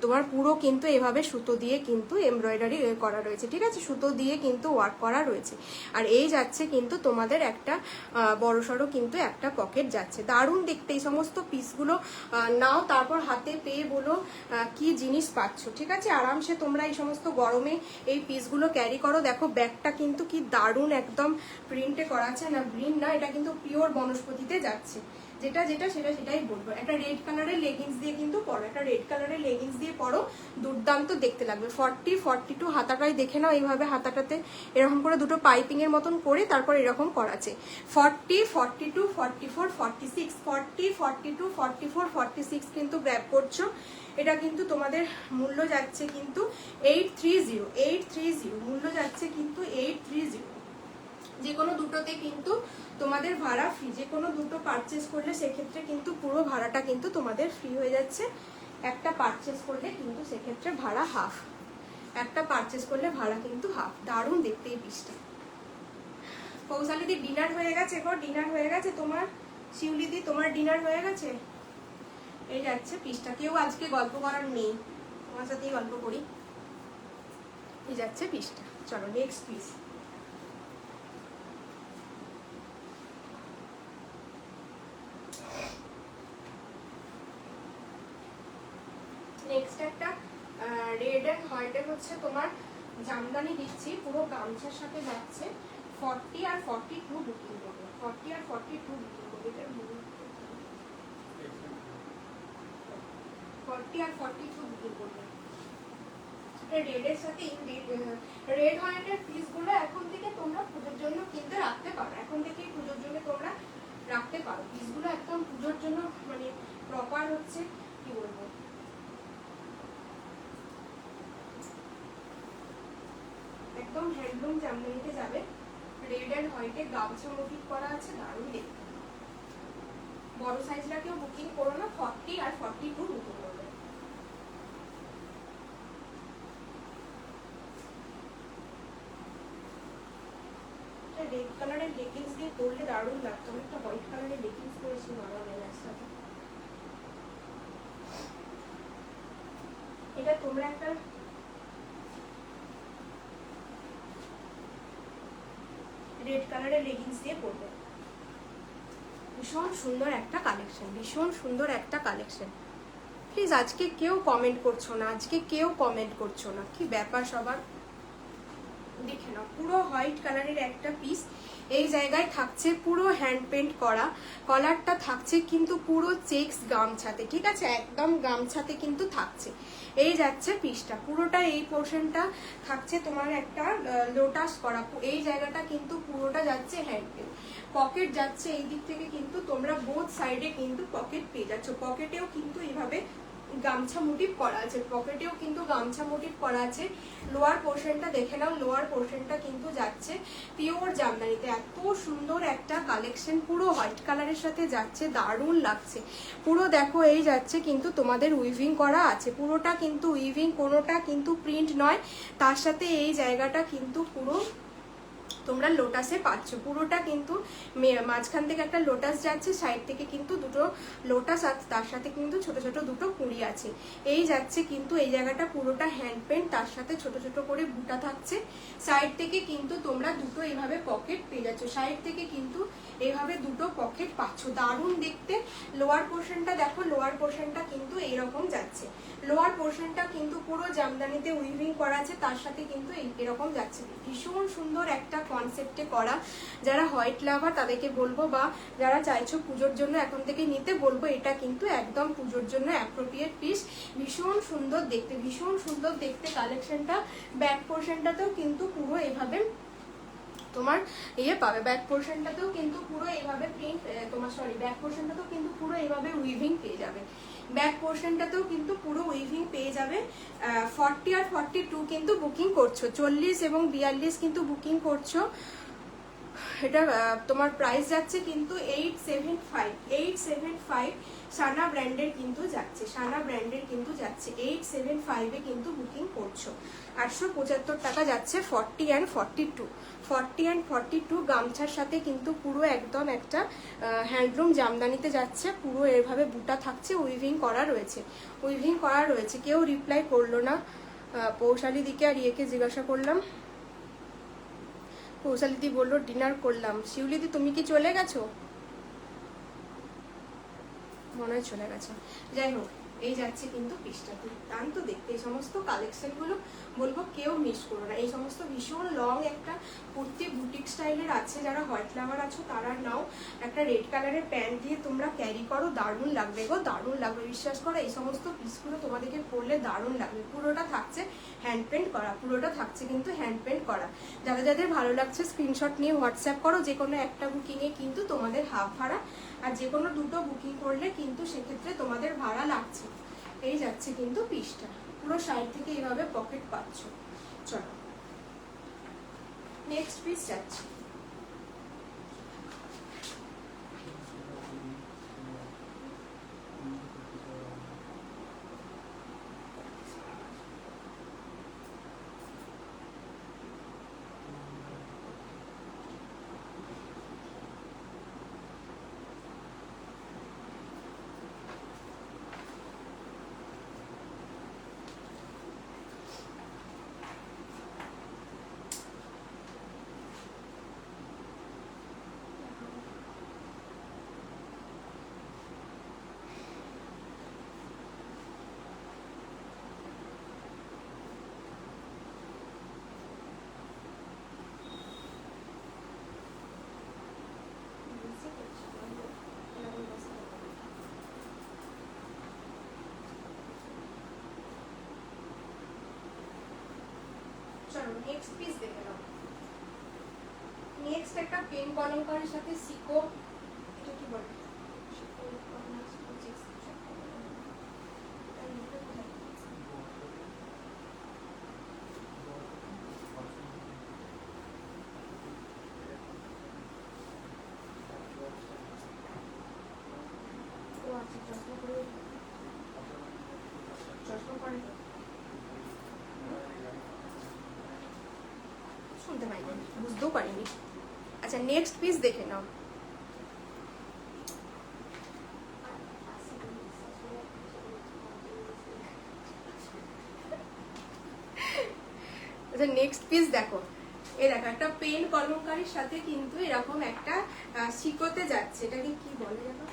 তোমার পুরো কিন্তু এভাবে সুতো দিয়ে কিন্তু এমব্রয়ডারি করা রয়েছে, ঠিক আছে, সুতো দিয়ে কিন্তু ওয়ার্ক করা রয়েছে। আর এই যাচ্ছে কিন্তু তোমাদের একটা বড়সড় কিন্তু একটা পকেট যাচ্ছে। দারুণ দেখতে, এই সমস্ত পিসগুলো নাও, তারপর হাতে পেয়ে বলো কি জিনিস পাচ্ছ, ঠিক আছে। আরামসে তোমরা এই সমস্ত গরমে এই পিসগুলো ক্যারি করো। দেখো ব্যাগটা কিন্তু কি দারুণ একদম প্রিন্টে করা আছে, না প্রিন্ট না, এটা কিন্তু পিওর বনস্পতিতে যাচ্ছে। যেটা যেটা সেটা সেটাই বলবো। একটা রেড কালারের লেগিংস দিয়ে কিন্তু পরো, একটা রেড কালারের লেগিংস দিয়ে পরো, দুর্দান্ত দেখতে লাগবে। 40, 42 হাতাটাই দেখে নাও, এইভাবে হাতাটাতে এরকম করে দুটো পাইপিং এর মতন করে তারপর এরকম করা আছে। 40, 42, 44, 46, 40, 42, 44, 46 কিন্তু গ্র্যাব করছো। এটা কিন্তু তোমাদের মূল্য যাচ্ছে কিন্তু 830, 830 মূল্য যাচ্ছে কিন্তু 830। যে কোনো দুটোতে কিন্তু তোমাদের ভাড়া ফ্রি, যে কোনো দুটো পারচেস করলে সেক্ষেত্রে কিন্তু পুরো ভাড়াটা কিন্তু তোমাদের ফ্রি হয়ে যাচ্ছে। একটা পারচেস করলে কিন্তু সেক্ষেত্রে ভাড়া হাফ, একটা পারচেস করলে ভাড়া কিন্তু হাফ। দারুণ দেখতে এই পিসটা। কৌশালিদি ডিনার হয়ে গেছে গো, ডিনার হয়ে গেছে তোমার? শিউলিদি তোমার ডিনার হয়ে গেছে? এই যাচ্ছে পিসটা। কেউ আজকে গল্প করার নেই, তোমার সাথেই গল্প করি। এই যাচ্ছে পিসটা। চলো নেক্সট পিস। নেক্সট একটা রেড এন্ড হোয়াইটের হচ্ছে তোমার জামদানি দিচ্ছি, পুরো গামছার সাথে যাচ্ছে। 40 আর 42 বুকিং করবে, 40 আর 42 বুকিং করবে। 40 আর 42 বুকিং করবে। রেডের সাথে রেড হোয়াইটের পিসগুলো এখন থেকে তোমরা পুজোর জন্য কিনতে রাখতে পারো, এখন থেকেই পুজোর জন্য তোমরা রাখতে পারো। পিসগুলো একদম পুজোর জন্য মানে প্রপার হচ্ছে কি বলবো, একদম হ্যান্ডলুম জামদানিতে যাবে। রেড এন্ড হোয়াইটে গামছা মোটিভ করা আছে, দারুণ দেখতে। বড় সাইজটা কেউ বুকিং করো না, 40 আর 42 বুকিং করবে। রেড কালারের লেগিংস দিয়ে পরলে দারুণ লাগতো। আমি একটা হোয়াইট কালারের লেগিংস পরেছি নরমাল সাথে। এটা তোমরা একটা রেড কালারের লেগিংস দিয়ে পরবে। ভীষণ সুন্দর একটা কালেকশন, ভীষণ সুন্দর একটা কালেকশন। প্লিজ আজকে কেউ কমেন্ট করছো না, আজকে কেউ কমেন্ট করছো না, কি ব্যাপার সবার? দেখে নাও, পুরো হোয়াইট কালারের একটা পিস। এই জায়গায় থাকছে পুরো হ্যান্ড পেন্ট করা, কলারটা থাকছে কিন্তু পুরো চেক্স গামছাতে, ঠিক আছে, একদম গামছাতে কিন্তু থাকছে। এই যাচ্ছে পিসটা, পুরোটা এই পোর্শনটা থাকছে তোমার একটা লোটাস করা, এই জায়গাটা কিন্তু পুরোটা যাচ্ছে হ্যান্ড পেন্ট। পকেট যাচ্ছে এই দিক থেকে কিন্তু তোমরা বোথ সাইডে কিন্তু পকেট পেয়ে যাচ্ছ। পকেটেও কিন্তু এইভাবে গামছা মোটিভ করা আছে, পকেটেও কিন্তু গামছা মোটিভ করা আছে। লোয়ার পোর্শনটা দেখে নাও, লোয়ার পোর্শনটা কিন্তু যাচ্ছে পিওর জামদানিতে। এত সুন্দর একটা কালেকশন, পুরো হোয়াইট কালারের সাথে যাচ্ছে, দারুণ লাগছে। পুরো দেখো এই যাচ্ছে কিন্তু তোমাদের উইভিং করা আছে, পুরোটা কিন্তু উইভিং, কোনোটা কিন্তু প্রিন্ট নয়। তার সাথে এই জায়গাটা কিন্তু পুরো তোমরা লোটাসে পাচ্ছ। পুরোটা কিন্তু মাঝখান থেকে একটা লোটাস যাচ্ছে, সাইড থেকে কিন্তু দুটো লোটাস আর তার সাথে কিন্তু ছোট ছোট দুটো কুঁড়ি আছে। এই যাচ্ছে কিন্তু এই জায়গাটা পুরোটা হ্যান্ড পেন্ট, তার সাথে ছোট ছোট করে বুটা থাকছে। সাইড থেকে কিন্তু তোমরা দুটো এইভাবে পকেট পেয়ে যাচ্ছ, সাইড থেকে কিন্তু এইভাবে দুটো পকেট পাচ্ছ, দারুণ দেখতে। লোয়ার পোর্শনটা দেখো, লোয়ার পোর্শনটা কিন্তু এইরকম যাচ্ছে, লোয়ার পোর্শনটা কিন্তু পুরো জামদানিতে উইভিং করা আছে, তার সাথে কিন্তু এরকম যাচ্ছে। ভীষণ সুন্দর একটা কনসেপ্টে করা। যারা হোয়াইট লাভার তাদেরকে বলবো, বা যারা চাইছো পুজোর জন্য এখন থেকে নিতে, বলবো এটা কিন্তু একদম পুজোর জন্য অ্যাপ্রোপ্রিয়েট পিস। ভীষণ সুন্দর দেখতে, ভীষণ সুন্দর দেখতে কালেকশনটা। ব্যাক পোর্শনটাতেও কিন্তু পুরো এভাবে তোমার পাবে, ব্যাক পোর্শনটাতেও কিন্তু পুরো এইভাবে প্রিন্ট, তোমার সরি ব্যাক পোর্শনটাতেও কিন্তু পুরো এইভাবে উইভিং পেয়ে যাবে, ব্যাক পোর্শনটাতেও কিন্তু পুরো উইভিং পেয়ে যাবে। 40 আর 42 কিন্তু বুকিং করছো, 40 এবং 42 কিন্তু বুকিং করছো। এটা তোমার প্রাইস যাচ্ছে কিন্তু 875 সানা ব্র্যান্ডের কিন্তু যাচ্ছে, সানা ব্র্যান্ডের কিন্তু যাচ্ছে 875-এ কিন্তু বুকিং করছো। 875 টাকা যাচ্ছে 40 অ্যান্ড 42 গামছার সাথে কিন্তু পুরো একদম একটা হ্যান্ডলুম জামদানিতে যাচ্ছে। পুরো এভাবে বুটা থাকছে, উইভিং করা রয়েছে, উইভিং করা রয়েছে। কেউ রিপ্লাই করলো না। পৌশালী দিকে আর ইয়েকে জিজ্ঞাসা করলাম, পৌশালিদি বললো ডিনার করলাম। শিউলিদি তুমি কি চলে গেছো? মনে হয় চলে গেছে। যাই হোক, এই যাচ্ছে কিন্তু পিসটা দুর্দান্ত দেখতে। এই সমস্ত কালেকশনগুলো বলবো কেউ মিস করো না। এই সমস্ত ভীষণ লং একটা কুর্তি বুটিক স্টাইলের আছে, যারা হোয়াইট ফ্লাওয়ার আছো তারা নাও। একটা রেড কালারের প্যান্ট দিয়ে তোমরা ক্যারি করো, দারুণ লাগবে গো, দারুণ লাগবে। বিশ্বাস করো এই সমস্ত পিসগুলো তোমাদেরকে পরলে দারুণ লাগবে। পুরোটা থাকছে হ্যান্ড পেন্ট করা, পুরোটা থাকছে কিন্তু হ্যান্ড পেন্ট করা। যাদের যাদের ভালো লাগছে স্ক্রিনশট নিয়ে হোয়াটসঅ্যাপ করো। যে কোনো একটা বুকিংয়ে কিন্তু তোমাদের হাফ ভাড়া, আর যে কোনো দুটো বুকিং করলে কিন্তু সেক্ষেত্রে তোমাদের ভাড়া লাগছে। এই যাচ্ছে কিন্তু পিসটা, পুরো সাইড থেকে এইভাবে পকেট পাচ্ছ। চলো নেক্সট পিস যাচ্ছে। নেক্সট পিস দেখে নাও। নেক্সট একটা পেন কলমকারের সাথে সিকো, এটা কি বলে, শুনতে পাইনি, বুঝতেও পারিনি। আচ্ছা নেক্সট পিস দেখে নাও। আচ্ছা নেক্সট পিস দেখো, এই দেখো একটা পেন কলমকারীর সাথে কিন্তু এরকম একটা শিকোতে যাচ্ছে। এটাকে কি বলে জানো?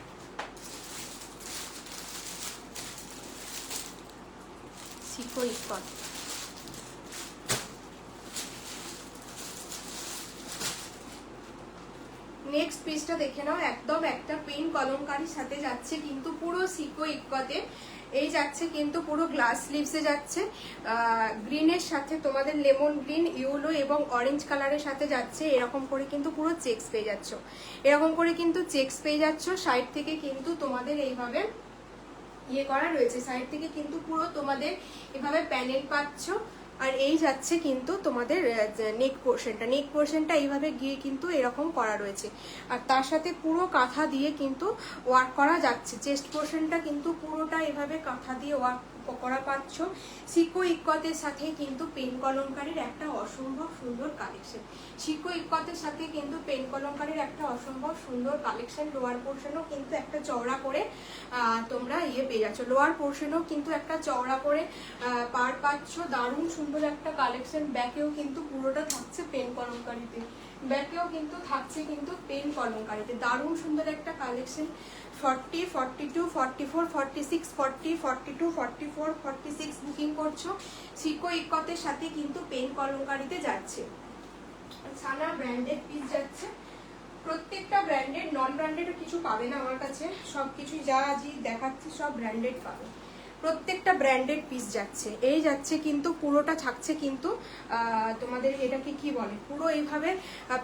শিকো ইস্কট। নেক্সট পিসটা দেখে নাও, একদম একটা পেন কলমকারীর সাথে যাচ্ছে কিন্তু পুরো সিকো ইক্কতে। এই যাচ্ছে কিন্তু পুরো গ্লাস স্লিভসে যাচ্ছে, গ্রিনের সাথে তোমাদের লেমন গ্রিন, ইয়েলো এবং অরেঞ্জ কালারের সাথে যাচ্ছে। এরকম করে কিন্তু পুরো চেকস পেয়ে যাচ্ছ, এরকম করে কিন্তু চেকস পেয়ে যাচ্ছ। সাইড থেকে কিন্তু তোমাদের এইভাবে ইয়ে করা রয়েছে, সাইড থেকে কিন্তু পুরো তোমাদের এভাবে প্যানেল পাচ্ছ। আর এই যাচ্ছে কিন্তু তোমাদের নেক পোর্শনটা, নেক পোর্শনটা এইভাবে গিয়ে কিন্তু এরকম করা রয়েছে, আর তার সাথে পুরো কাঁথা দিয়ে কিন্তু ওয়ার্ক করা যাচ্ছে। চেস্ট পোর্শনটা কিন্তু পুরোটা এভাবে কাঁথা দিয়ে ওয়ার্ক করা পাচ্ছ। সিকো ইক্কতের সাথে কিন্তু পেন কলমকারীর একটা অসম্ভব সুন্দর কালেকশন। সিকো ইক্কতের সাথে কিন্তু পেন কলমকারীর একটা অসম্ভব সুন্দর কালেকশন। লোয়ার পোর্শনও কিন্তু একটা চওড়া করে তোমরা পেয়ে যাচ্ছ। লোয়ার পোর্শনও কিন্তু একটা চওড়া করে পার পাচ্ছ। দারুণ সুন্দর একটা কালেকশন। ব্যাকেও কিন্তু পুরোটা থাকছে পেন কলমকারীতে, ব্যাকেও কিন্তু থাকছে কিন্তু পেন কলমকারীতে। দারুণ সুন্দর একটা কালেকশন। 40, 42, 44, 46, 40, 42, 44, 46 বুকিং করছো। সিকো ইক্কতের সাথে কিন্তু পেন কলমকারীতে যাচ্ছে। সানা ব্র্যান্ডেড পিস যাচ্ছে। প্রত্যেকটা ব্র্যান্ডেড, নন ব্র্যান্ডেড কিছু পাবে না আমার কাছে, সবকিছু যা আজই দেখাচ্ছি সব ব্র্যান্ডেড পাবে। প্রত্যেকটা ব্র্যান্ডেড পিস যাচ্ছে। এই যাচ্ছে কিন্তু পুরোটা থাকছে কিন্তু তোমাদের এটাকে কি বলে, পুরো এইভাবে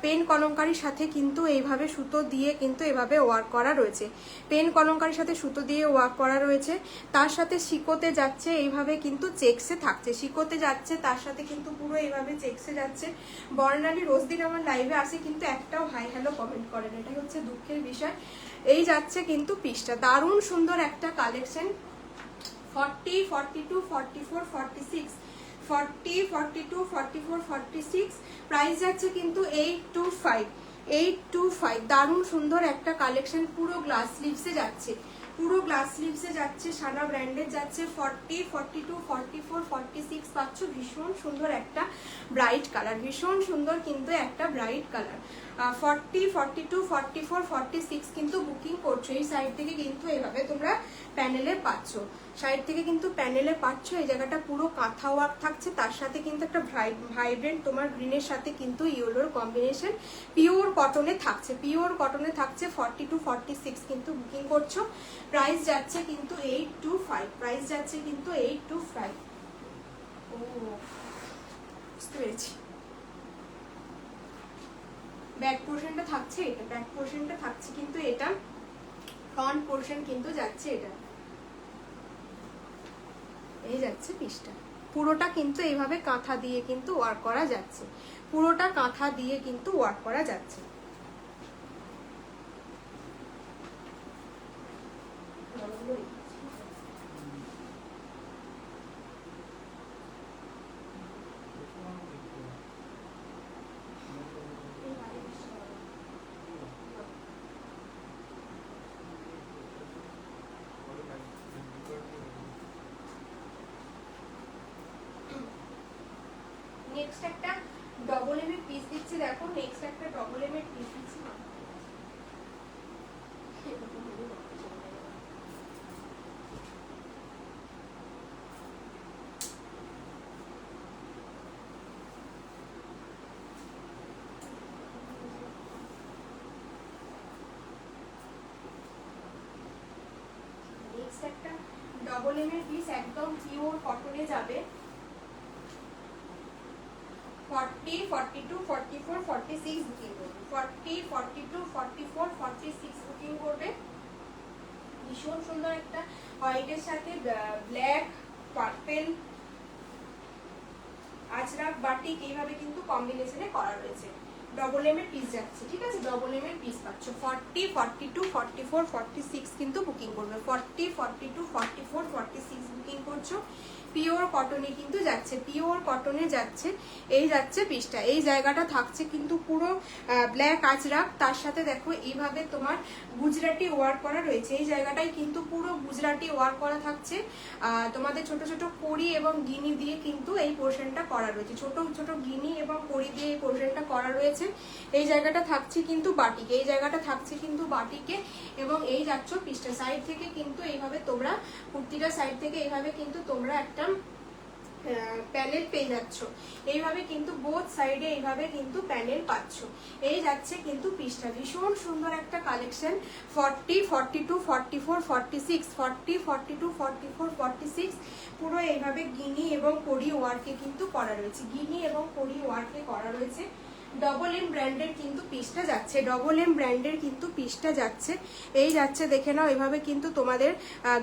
পেন কলমকারীর সাথে কিন্তু এইভাবে সুতো দিয়ে কিন্তু এভাবে ওয়ার্ক করা রয়েছে। পেন কলমকারীর সাথে সুতো দিয়ে ওয়ার্ক করা রয়েছে। তার সাথে সিকোতে যাচ্ছে এইভাবে কিন্তু চেকসে থাকছে। সিকোতে যাচ্ছে তার সাথে কিন্তু পুরো এইভাবে চেকসে যাচ্ছে। বর্ণালী রোজ দিন আমার লাইভে আসে কিন্তু একটাও হাই হ্যালো কমেন্ট করেন, এটাই হচ্ছে দুঃখের বিষয়। এই যাচ্ছে কিন্তু পিসটা। দারুণ সুন্দর একটা কালেকশন। 40, 42, 44, 46, 40, 42, 44, 46 প্রাইস যাচ্ছে কিন্তু 825, 825। দারুণ সুন্দর একটা কালেকশন। পুরো গ্লাস স্লিভসে যাচ্ছে, পুরো গ্লাস স্লিভসে যাচ্ছে। সানা ব্র্যান্ডের যাচ্ছে। 40, 42, 44, 46 পাচ্ছ। ভীষণ সুন্দর একটা ব্রাইট কালার, ভীষণ সুন্দর কিন্তু একটা ব্রাইট কালার। 40, 42, 44, 46 কিন্তু বুকিং করছো। এই সাইড থেকে কিন্তু এভাবে তোমরা প্যানেলে পাচ্ছ, সাইড থেকে কিন্তু প্যানেলে পাচ্ছ। এই জায়গাটা পুরো কাঁথা ওয়ার্ক থাকছে, তার সাথে কিন্তু একটা ভাইব্রেন্ট তোমার গ্রিনের সাথে কিন্তু ইয়েলোর কম্বিনেশন পিওর কটনে থাকছে, পিওর কটনে থাকছে। 40 to 46 কিন্তু বুকিং করছো। প্রাইস যাচ্ছে কিন্তু 825, প্রাইস যাচ্ছে কিন্তু 825। ও বুঝতে পেরেছি। ব্যাক পোর্শনটা থাকছে এটা, ব্যাক পোর্শনটা থাকছে কিন্তু এটা, ফ্রন্ট পোর্শন কিন্তু যাচ্ছে এটা। এই যাচ্ছে পিসটা, পুরোটা কিন্তু এইভাবে কাঁথা দিয়ে কিন্তু ওয়ার্ক করা যাচ্ছে, পুরোটা কাঁথা দিয়ে কিন্তু ওয়ার্ক করা যাচ্ছে। নেক্সট একটা ডবল এম এর পিস দিচ্ছি, দেখো নেক্সট একটা ডবল এম এর পিস দিচ্ছি। নেক্সট একটা ডবল এম এর পিস একদম পিওর কটনে যাবে। 40, 42, 44, 46 বুকিং করবে। 40, 42, 44, 46 বুকিং করবে। ভীষণ সুন্দর একটা হোয়াইটের সাথে ব্ল্যাক, পার্পল, আজরাক, বাটিক এইভাবে কিন্তু কম্বিনেশনে করা রয়েছে। ডবল এম এর পিস যাচ্ছে, ঠিক আছে, ডবল এম এর পিস পাচ্ছ। 40, 42, 44, 46 কিন্তু বুকিং করবে। 40, 42, 44, 46 বুকিং করছো। পিওর কটনে কিন্তু যাচ্ছে, পিওর কটনে যাচ্ছে। এই যাচ্ছে পিসটা। এই জায়গাটা থাকছে কিন্তু পুরো ব্ল্যাক আজরাক, তার সাথে দেখো এইভাবে তোমার গুজরাটি ওয়ার্ক করা রয়েছে। এই জায়গাটাই কিন্তু পুরো গুজরাটি ওয়ার্ক করা থাকছে। তোমাদের ছোট ছোট কড়ি এবং গিনি দিয়ে কিন্তু এই পোর্শনটা করা রয়েছে, ছোট ছোট গিনি এবং কড়ি দিয়ে এই পোর্শনটা করা রয়েছে। এই জায়গাটা থাকছে কিন্তু বাটিকে, এই জায়গাটা থাকছে কিন্তু বাটিকে। এবং এই যাচ্ছ পিসটা সাইড থেকে কিন্তু এইভাবে তোমরা কুর্তিটা সাইড থেকে এইভাবে কিন্তু তোমরা একটা প্যানেল পেয়ে যাচ্ছ। এইভাবে কিন্তু বোথ সাইডে এইভাবে কিন্তু প্যানেল পাচ্ছ। এই যাচ্ছে কিন্তু পিসটা। ভীষণ সুন্দর একটা কালেকশন। 40, 42, 44, 46, 40, 42, 44, 46 পুরো এইভাবে গিনি এবং কড়ি ওয়ার্কে কিন্তু করা রয়েছে, গিনি এবং কড়ি ওয়ার্কে করা রয়েছে। ডবল এম ব্র্যান্ডের কিন্তু পিসটা যাচ্ছে, ডবল এম ব্র্যান্ডের কিন্তু পিসটা যাচ্ছে। এই যাচ্ছে দেখে নাও, এভাবে কিন্তু তোমাদের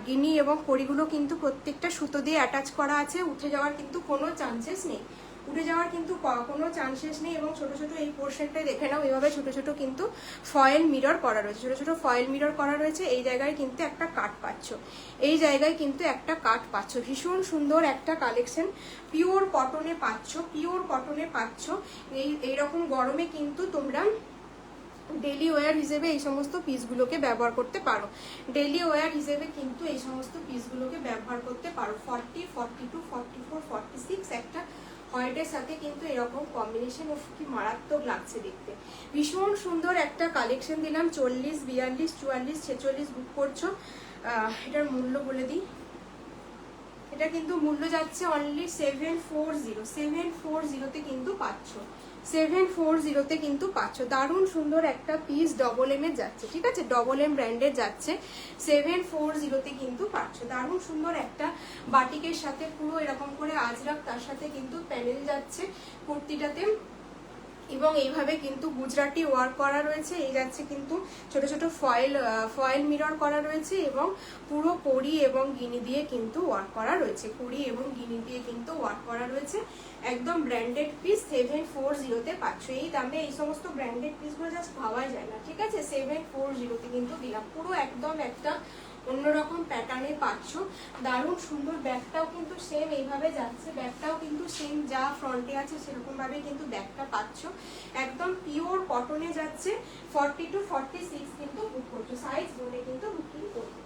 গিনি এবং কড়িগুলো কিন্তু প্রত্যেকটা সুতো দিয়ে অ্যাটাচ করা আছে, উঠে যাওয়ার কিন্তু কোনো চান্সেস নেই। উঠে যাওয়ার কিন্তু কোনো চান্সেস নেই। এবং ছোট ছোট এই পোর্শনটাই দেখে নাও, এইভাবে ছোট ছোট কিন্তু ফয়েল মিরর করা রয়েছে, ছোট ছোট ফয়েল মিরর করা রয়েছে। এই জায়গায় কিন্তু একটা কাট পাচ্ছ, এই জায়গায় কিন্তু একটা কাট পাচ্ছ। ভীষণ সুন্দর একটা কালেকশন, পিওর কটনে পাচ্ছ, পিওর কটনে পাচ্ছ। এইরকম গরমে কিন্তু তোমরা ডেলি ওয়্যার হিসেবে এই সমস্ত পিসগুলোকে ব্যবহার করতে পারো, ডেলি ওয়্যার হিসেবে কিন্তু এই সমস্ত পিসগুলোকে ব্যবহার করতে পারো। 40, 42, 44, 46 একটা হোয়াইটের সাথে কিন্তু এরকম কম্বিনেশন অফ কি মারাত্মক লাগছে দেখতে। ভীষণ সুন্দর একটা কালেকশন দিলাম। 40, 42, 44, 46 বুক করছো। এটার মূল্য বলে দিই, এটা কিন্তু মূল্য যাচ্ছে অনলি 740, 740-তে কিন্তু পাচ্ছ, 740-তে কিন্তু পাচ্ছ। দারুণ সুন্দর একটা পিস ডবল এম এর যাচ্ছে, ঠিক আছে, ডবল এম ব্র্যান্ডের যাচ্ছে, 740-তে কিন্তু পাচ্ছ। দারুণ সুন্দর একটা বাটিকের সাথে পুরো এরকম করে আজরাক, তার সাথে কিন্তু প্যানেল যাচ্ছে কুর্তিটাতে, এবং এইভাবে কিন্তু গুজরাটি ওয়ার্ক করা রয়েছে। এই যাচ্ছে কিন্তু ছোট ছোট ফয়েল মিরর করা রয়েছে, এবং পুরো কড়ি এবং গিনি দিয়ে কিন্তু ওয়ার্ক করা রয়েছে, কড়ি এবং গিনি দিয়ে কিন্তু ওয়ার্ক করা রয়েছে। একদম ব্র্যান্ডেড পিস 740-তে পাচ্ছ। এই দামে এই সমস্ত ব্র্যান্ডেড পিসগুলো জাস্ট ভাবাই যায় না, ঠিক আছে। 740-তে কিন্তু দিলাম, পুরো একদম একটা অন্যরকম প্যাটার্নে পাচ্ছ। দারুণ সুন্দর। ব্যাগটাও কিন্তু সেম এইভাবে যাচ্ছে, ব্যাগটাও কিন্তু সেম যা ফ্রন্টে আছে সেরকম ভাবে কিন্তু ব্যাগটা পাচ্ছ। একদম পিওর কটনে যাচ্ছে। 40 to 46 কিন্তু বুক করছো, সাইজ বলে কিন্তু বুকিং করবে।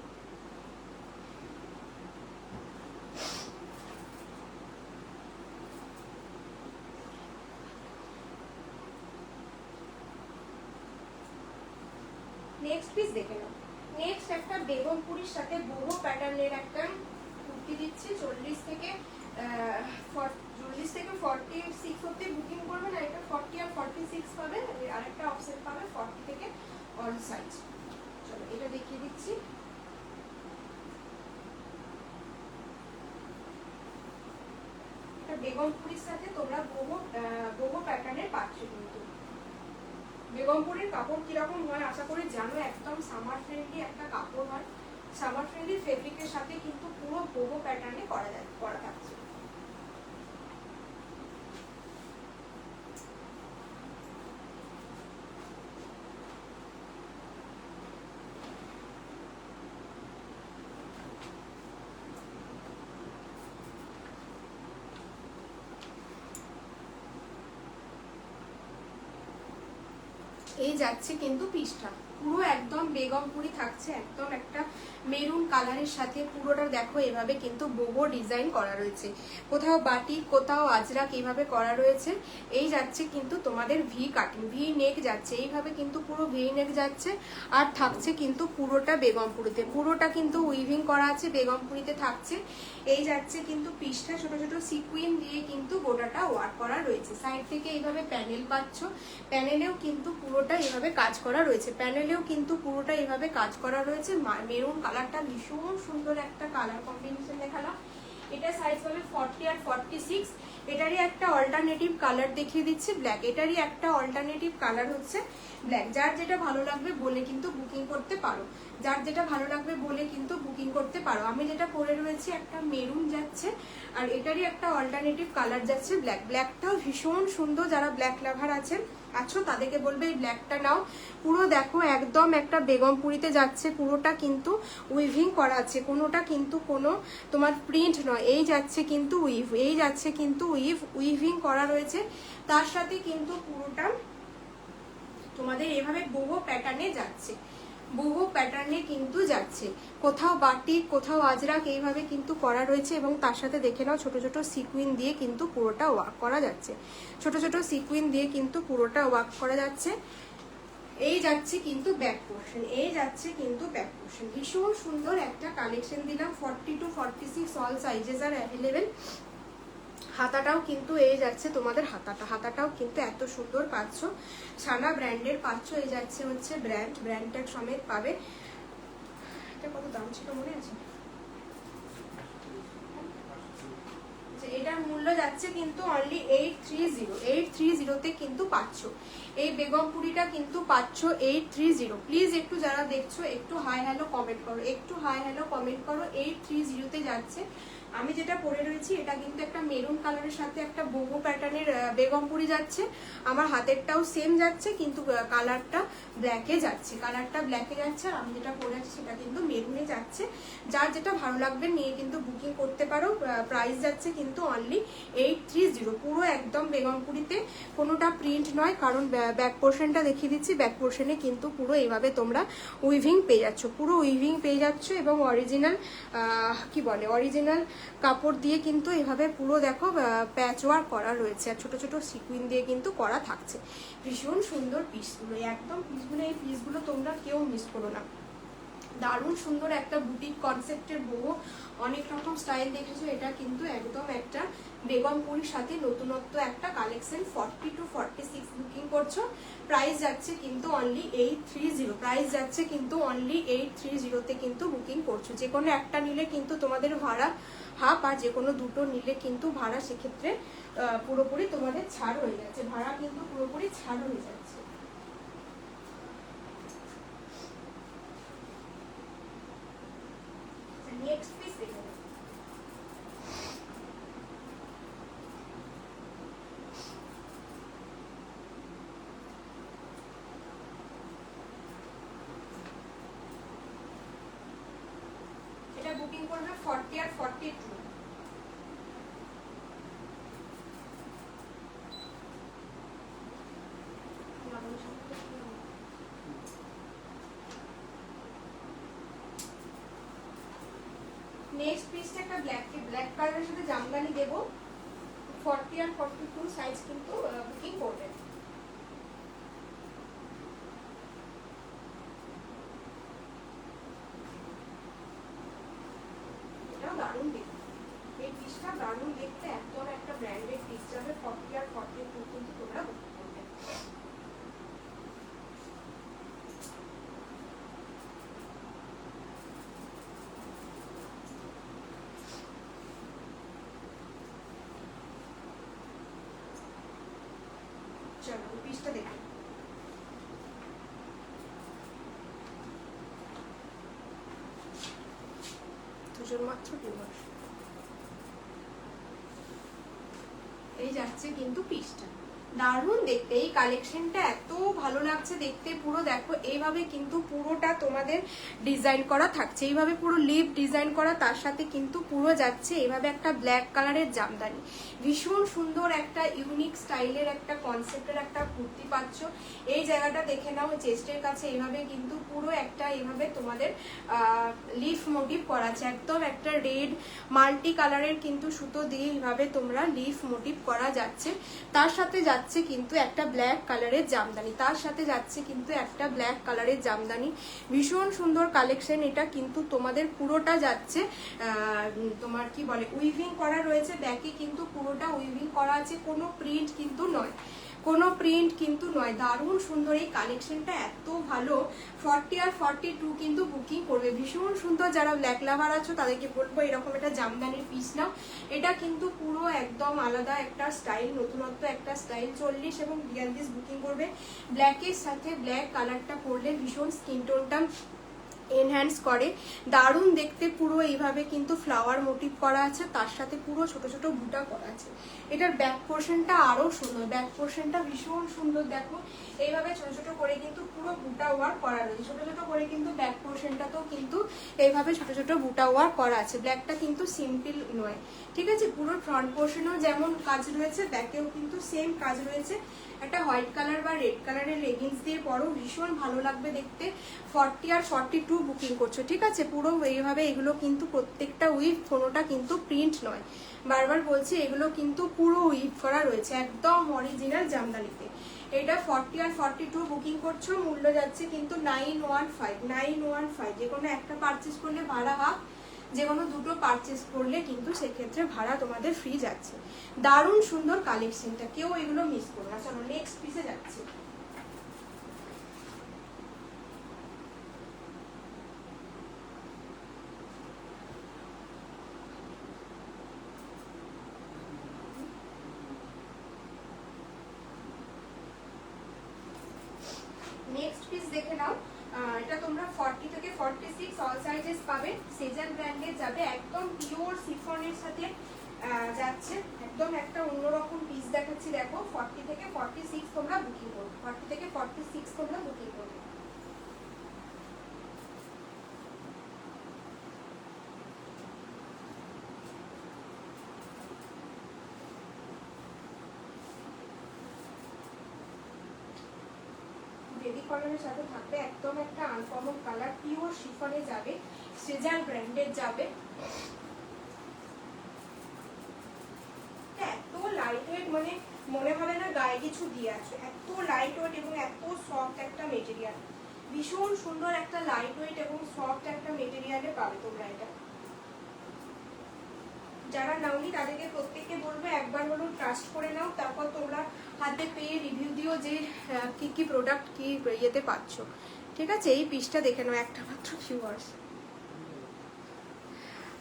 নেক্সট পিস দেখে নাও। নেক্সট একটা বেগমপুরির সাথে বহু প্যাটার্নের একটা কুর্তি দিচ্ছি। 40 থেকে 46 অব্দি বুকিং করবে না, এটা 40 আর 46 পাবে, আর একটা অপশন পাবে 40 থেকে অল সাইজ। চলো এটা দেখিয়ে দিচ্ছি। এটা বেগমপুরির সাথে তোমরা বহু প্যাটার্নের পাচ্ছ। কিন্তু বেগমপুরের কাপড় কিরকম হয় আশা করি জানো, একদম সামার ফ্রেন্ডলি একটা কাপড় হয়, সামার ফ্রেন্ডলি ফেব্রিকের সাথে কিন্তু পুরো বহু প্যাটার্নে করা থাকছে। এই যাচ্ছে কিন্তু পিসটা পুরো একদম বেগমপুরি থাকছে, একদম একটা মেরুন কালারের সাথে পুরোটা দেখো এভাবে কিন্তু বোবো ডিজাইন করা রয়েছে, কোথাও বাটি কোথাও আজরাক এইভাবে করা রয়েছে। এই যাচ্ছে কিন্তু তোমাদের ভি কাটিং, ভি নেক যাচ্ছে, এইভাবে কিন্তু পুরো ভি নেক যাচ্ছে। আর থাকছে কিন্তু পুরোটা বেগমপুরিতে, পুরোটা কিন্তু উইভিং করা আছে, বেগমপুরিতে থাকছে। এই যাচ্ছে কিন্তু পিসটা ছোট ছোট সিকুইন দিয়ে কিন্তু গোটাটা ওয়ার্ক করা রয়েছে। সাইড থেকে এইভাবে প্যানেল পাচ্ছ, প্যানেলেও কিন্তু পুরোটা এইভাবে কাজ করা রয়েছে, প্যানেলেও কিন্তু পুরোটা এইভাবে কাজ করা রয়েছে। মেরুন কালারটা ভীষণ সুন্দর একটা কালার কম্বিনেশন দেখালাম। এটা সাইজ পাবে 40 আর 46। এটারই একটা অল্টারনেটিভ কালার দেখিয়ে দিচ্ছি, ব্ল্যাক। এটারই একটা অল্টারনেটিভ কালার হচ্ছে ব্ল্যাক। যার যেটা ভালো লাগবে বলে কিন্তু বুকিং করতে পারো, যার যেটা ভালো লাগবে বলে কিন্তু বুকিং করতে পারো। আমি যেটা পরে রয়েছি একটা মেরুন যাচ্ছে, আর এটারই একটা অল্টারনেটিভ কালার যাচ্ছে ব্ল্যাক। ব্ল্যাকটাও ভীষণ সুন্দর, যারা ব্ল্যাক লাভার আছেন আছো তাদেরকে বলবে এই ব্ল্যাকটা নাও। পুরো দেখো একদম একটা বেগমপুরিতে যাচ্ছে, পুরোটা কিন্তু উইভিং করা আছে, কোনোটা কিন্তু কোনো তোমার প্রিন্ট নয়। এই যাচ্ছে কিন্তু উইভ, এই যাচ্ছে কিন্তু উইভিং করা রয়েছে, তার সাথে কিন্তু পুরোটা তোমাদের এভাবে বহু প্যাটার্নে যাচ্ছে, বহু প্যাটার্নে কিন্তু যাচ্ছে, কোথাও বাটিক কোথাও আজরাক এইভাবে কিন্তু করা রয়েছে। এবং তার সাথে দেখে নাও ছোট ছোট সিকুইন দিয়ে কিন্তু পুরোটা ওয়ার্ক করা যাচ্ছে, ছোট ছোট সিকুইন দিয়ে কিন্তু পুরোটা ওয়ার্ক করা যাচ্ছে। এই যাচ্ছে কিন্তু ব্যাক পোর্শন, এই যাচ্ছে কিন্তু ব্যাক পোর্শন। ভীষণ সুন্দর একটা কালেকশন দিলাম। 40 to 46 all sizes are available. হাতাটাও কিন্তু এই যাচ্ছে তোমাদের, হাতাটাও কিন্তু এত সুন্দর পাচ্ছ, সানা ব্র্যান্ডের পাচ্ছ। এই যাচ্ছে হচ্ছে ব্র্যান্ড ট্যাগ সমেত পাবে। এটা কত দাম ছিল মনে আছে? এটার মূল্য যাচ্ছে কিন্তু অনলি 830তে কিন্তু পাচ্ছ। এই বেগমপুরিটা কিন্তু পাচ্ছ 830। প্লিজ একটু যারা দেখছো একটু হাই হ্যালো কমেন্ট করো, একটু হাই হ্যালো কমেন্ট করো। 830তে যাচ্ছে আমি যেটা পরে রয়েছি এটা কিন্তু একটা মেরুন কালারের সাথে একটা বোবো প্যাটার্নের বেগমপুরি যাচ্ছে, আমার হাতেরটাও সেম যাচ্ছে কিন্তু কালারটা ব্ল্যাকে যাচ্ছে, আর আমি যেটা পরে আছি সেটা কিন্তু মেরুনে যাচ্ছে। যার যেটা ভালো লাগবে নিয়ে কিন্তু বুকিং করতে পারো। প্রাইস যাচ্ছে কিন্তু অনলি 830, পুরো একদম বেগমপুরিতে, কোনোটা প্রিন্ট নয়, কারণ ব্যাক পোর্শনটা দেখিয়ে দিচ্ছি। ব্যাক পোর্শনে কিন্তু পুরো এইভাবে তোমরা উইভিং পেয়ে যাচ্ছ, পুরো উইভিং পেয়ে যাচ্ছ এবং অরিজিনাল অরিজিনাল কাপড় দিয়ে কিন্তু এভাবে পুরো দেখো প্যাচ ওয়ার্ক করা রয়েছে, আর ছোট ছোট সিকুইন দিয়ে কিন্তু করা থাকছে। ভীষণ সুন্দর পিসগুলো, একদম পিসগুলো, এই পিসগুলো তোমরা কেউ মিস করো না। দারুণ সুন্দর একটা বুটিক কনসেপ্টের বহু অনেক রকম স্টাইল দেখেছো, এটা কিন্তু একদম একটা বেগমপুরির সাথে নতুনত্ব একটা কালেকশন। 40 to 46 বুকিং করছো, প্রাইস যাচ্ছে কিন্তু অনলি 830, প্রাইস যাচ্ছে কিন্তু অনলি 830-তে কিন্তু বুকিং করছো। যে কোনো একটা নিলে কিন্তু তোমাদের ভাড়া হাফ, আর যে কোনো দুটো নিলে কিন্তু ভাড়া সেক্ষেত্রে পুরোপুরি তোমাদের ছাড় হয়ে যাচ্ছে, ভাড়া কিন্তু পুরোপুরি ছাড় হয়ে যাচ্ছে। নেক্সট পিস দেখো, এটা বুকিং করবে 40 আর 42। নেক্সট পিসটা একটা ব্ল্যাক কালারের সাথে জামদানি দেবো, 40 আর 42 সাইজ কিন্তু বুকিং করবেন। এটাও দারুণ দেখতে, এই পিসটা দারুণ দেখতে, একদম একটা ব্র্যান্ডেড পিস যাবে। 40 আর 42 কিন্তু তোমরা বুকিং করবে। চলো পিসটা দেখো, দুজন মাত্র ভিউয়ার। এই যাচ্ছে কিন্তু পিসটা, দারুণ দেখতে, এই কালেকশনটা এত ভালো লাগছে দেখতে। পুরো দেখো এইভাবে কিন্তু পুরোটা তোমাদের ডিজাইন করা থাকছে, এইভাবে পুরো লিভ ডিজাইন করা, তার সাথে কিন্তু পুরো যাচ্ছে এইভাবে একটা ব্ল্যাক কালারের জামদানি। ভীষণ সুন্দর একটা ইউনিক স্টাইলের একটা কনসেপ্টের একটা কুর্তি পাচ্ছ। এই জায়গাটা দেখে নাও, চেস্টের কাছে এইভাবে কিন্তু পুরো একটা এইভাবে তোমাদের লিফ মোটিভ করা আছে, একদম একটা রেড মাল্টি কালারের কিন্তু সুতো দিয়ে এইভাবে তোমরা লিফ মোটিভ করা যাচ্ছে। তার সাথে যাচ্ছে কিন্তু একটা ব্ল্যাক কালারের জামদানি, ভীষণ সুন্দর কালেকশন। এটা কিন্তু তোমাদের পুরোটা যাচ্ছে তোমার কি বলে উইভিং করা রয়েছে, ব্যাকে কিন্তু পুরোটা উইভিং করা আছে, কোনো প্রিন্ট কিন্তু নয়, দারুণ সুন্দর এই কালেকশনটা, এত ভালো। 40 আর 42 কিন্তু বুকিং করবে, ভীষণ সুন্দর। যারা ব্ল্যাক লাভার আছো তাদেরকে বলবো এরকম একটা জামদানির পিস নাও, এটা কিন্তু পুরো একদম আলাদা একটা স্টাইল, নতুনত্ব একটা স্টাইল। 40 এবং 42 বুকিং করবে। ব্ল্যাকের সাথে ব্ল্যাক কালারটা পরলে ভীষণ স্কিন টোনটা এনহ্যান্স করে, দারুণ দেখতে। পুরো এইভাবে কিন্তু ফ্লাওয়ার মোটিভ করা আছে, তার সাথে পুরো ছোট ছোট বুটা করা আছে। এটার ব্যাক পোর্শনটা আরো সুন্দর, ব্যাক পোর্শনটা ভীষণ সুন্দর। দেখো এইভাবে ছোট ছোট করে কিন্তু পুরো বুটা ওয়ার্ক করা রয়েছে, ছোট ছোট করে কিন্তু ব্যাক পোর্শনটাতেও কিন্তু এইভাবে ছোট ছোট বুটা ওয়ার্ক করা আছে। ব্ল্যাকটা কিন্তু সিম্পল নয়, ঠিক আছে। পুরো ফ্রন্ট পোর্শনেও যেমন কাজ রয়েছে, ব্যাকেও কিন্তু সেম কাজ রয়েছে। একটা হোয়াইট কালার বা রেড কালারের লেগিংস দিয়ে পরো, ভীষণ ভালো লাগবে দেখতে। 40 আর 42 বুকিং করছো, ঠিক আছে। পুরো এইভাবে, এগুলো কিন্তু প্রত্যেকটা উইভ, কোনোটা কিন্তু প্রিন্ট নয়, বারবার বলছি, এগুলো কিন্তু পুরো উইভ করা রয়েছে, একদম অরিজিনাল জামদানিতে। এটা 40 আর 42 বুকিং করছো, মূল্য যাচ্ছে কিন্তু 915। যে কোনো একটা পারচেস করলে ভাড়া হাফ, যে কোনো দুটো পারচেস করলে কিন্তু সেক্ষেত্রে ভাড়া তোমাদের ফ্রি যাচ্ছে। দারুণ সুন্দর কালেকশনটা, কেউ এগুলো মিস করো না। চলো নেক্সট পিসে যাচ্ছি। নেক্সট পিস দেখে নাও, এটা তোমরা 40 থেকে 46 অল সাইজেস পাবে, সেজান ব্র্যান্ডের যাবে, একদম পিওর শিফনের সাথে যাচ্ছে, একদম একটা অন্যরকম পিস দেখাচ্ছি দেখো। 40 থেকে 46 তোমরা বুকিং করবে, 40 থেকে 46 তোমরা বুকিং করবে। বেবি কলারের সাথে থাকবে একদম একটা আনকমন কালার, পিওর শিফনে যাবে, সেজান ব্র্যান্ডের যাবে। এত লাইট ওয়েট, মানে মনে হবে না গায়ে কিছু দিয়ে আছে, এত লাইট ওয়েট এবং এত সফট একটা মেটেরিয়াল, ভীষণ সুন্দর একটা লাইট ওয়েট এবং সফট একটা মেটেরিয়ালে পাবে তোমরা এটা। যারা নাওনি তাদেরকে প্রত্যেককে বলবো একবার হলো ট্রাস্ট করে নাও, তারপর তোমরা হাতে পেয়ে রিভিউ দিও যে কি কি প্রোডাক্ট কি ইয়েতে পাচ্ছ। ঠিক আছে, এই পিসটা দেখে নাও, একটা মাত্র ভিউয়ার্স।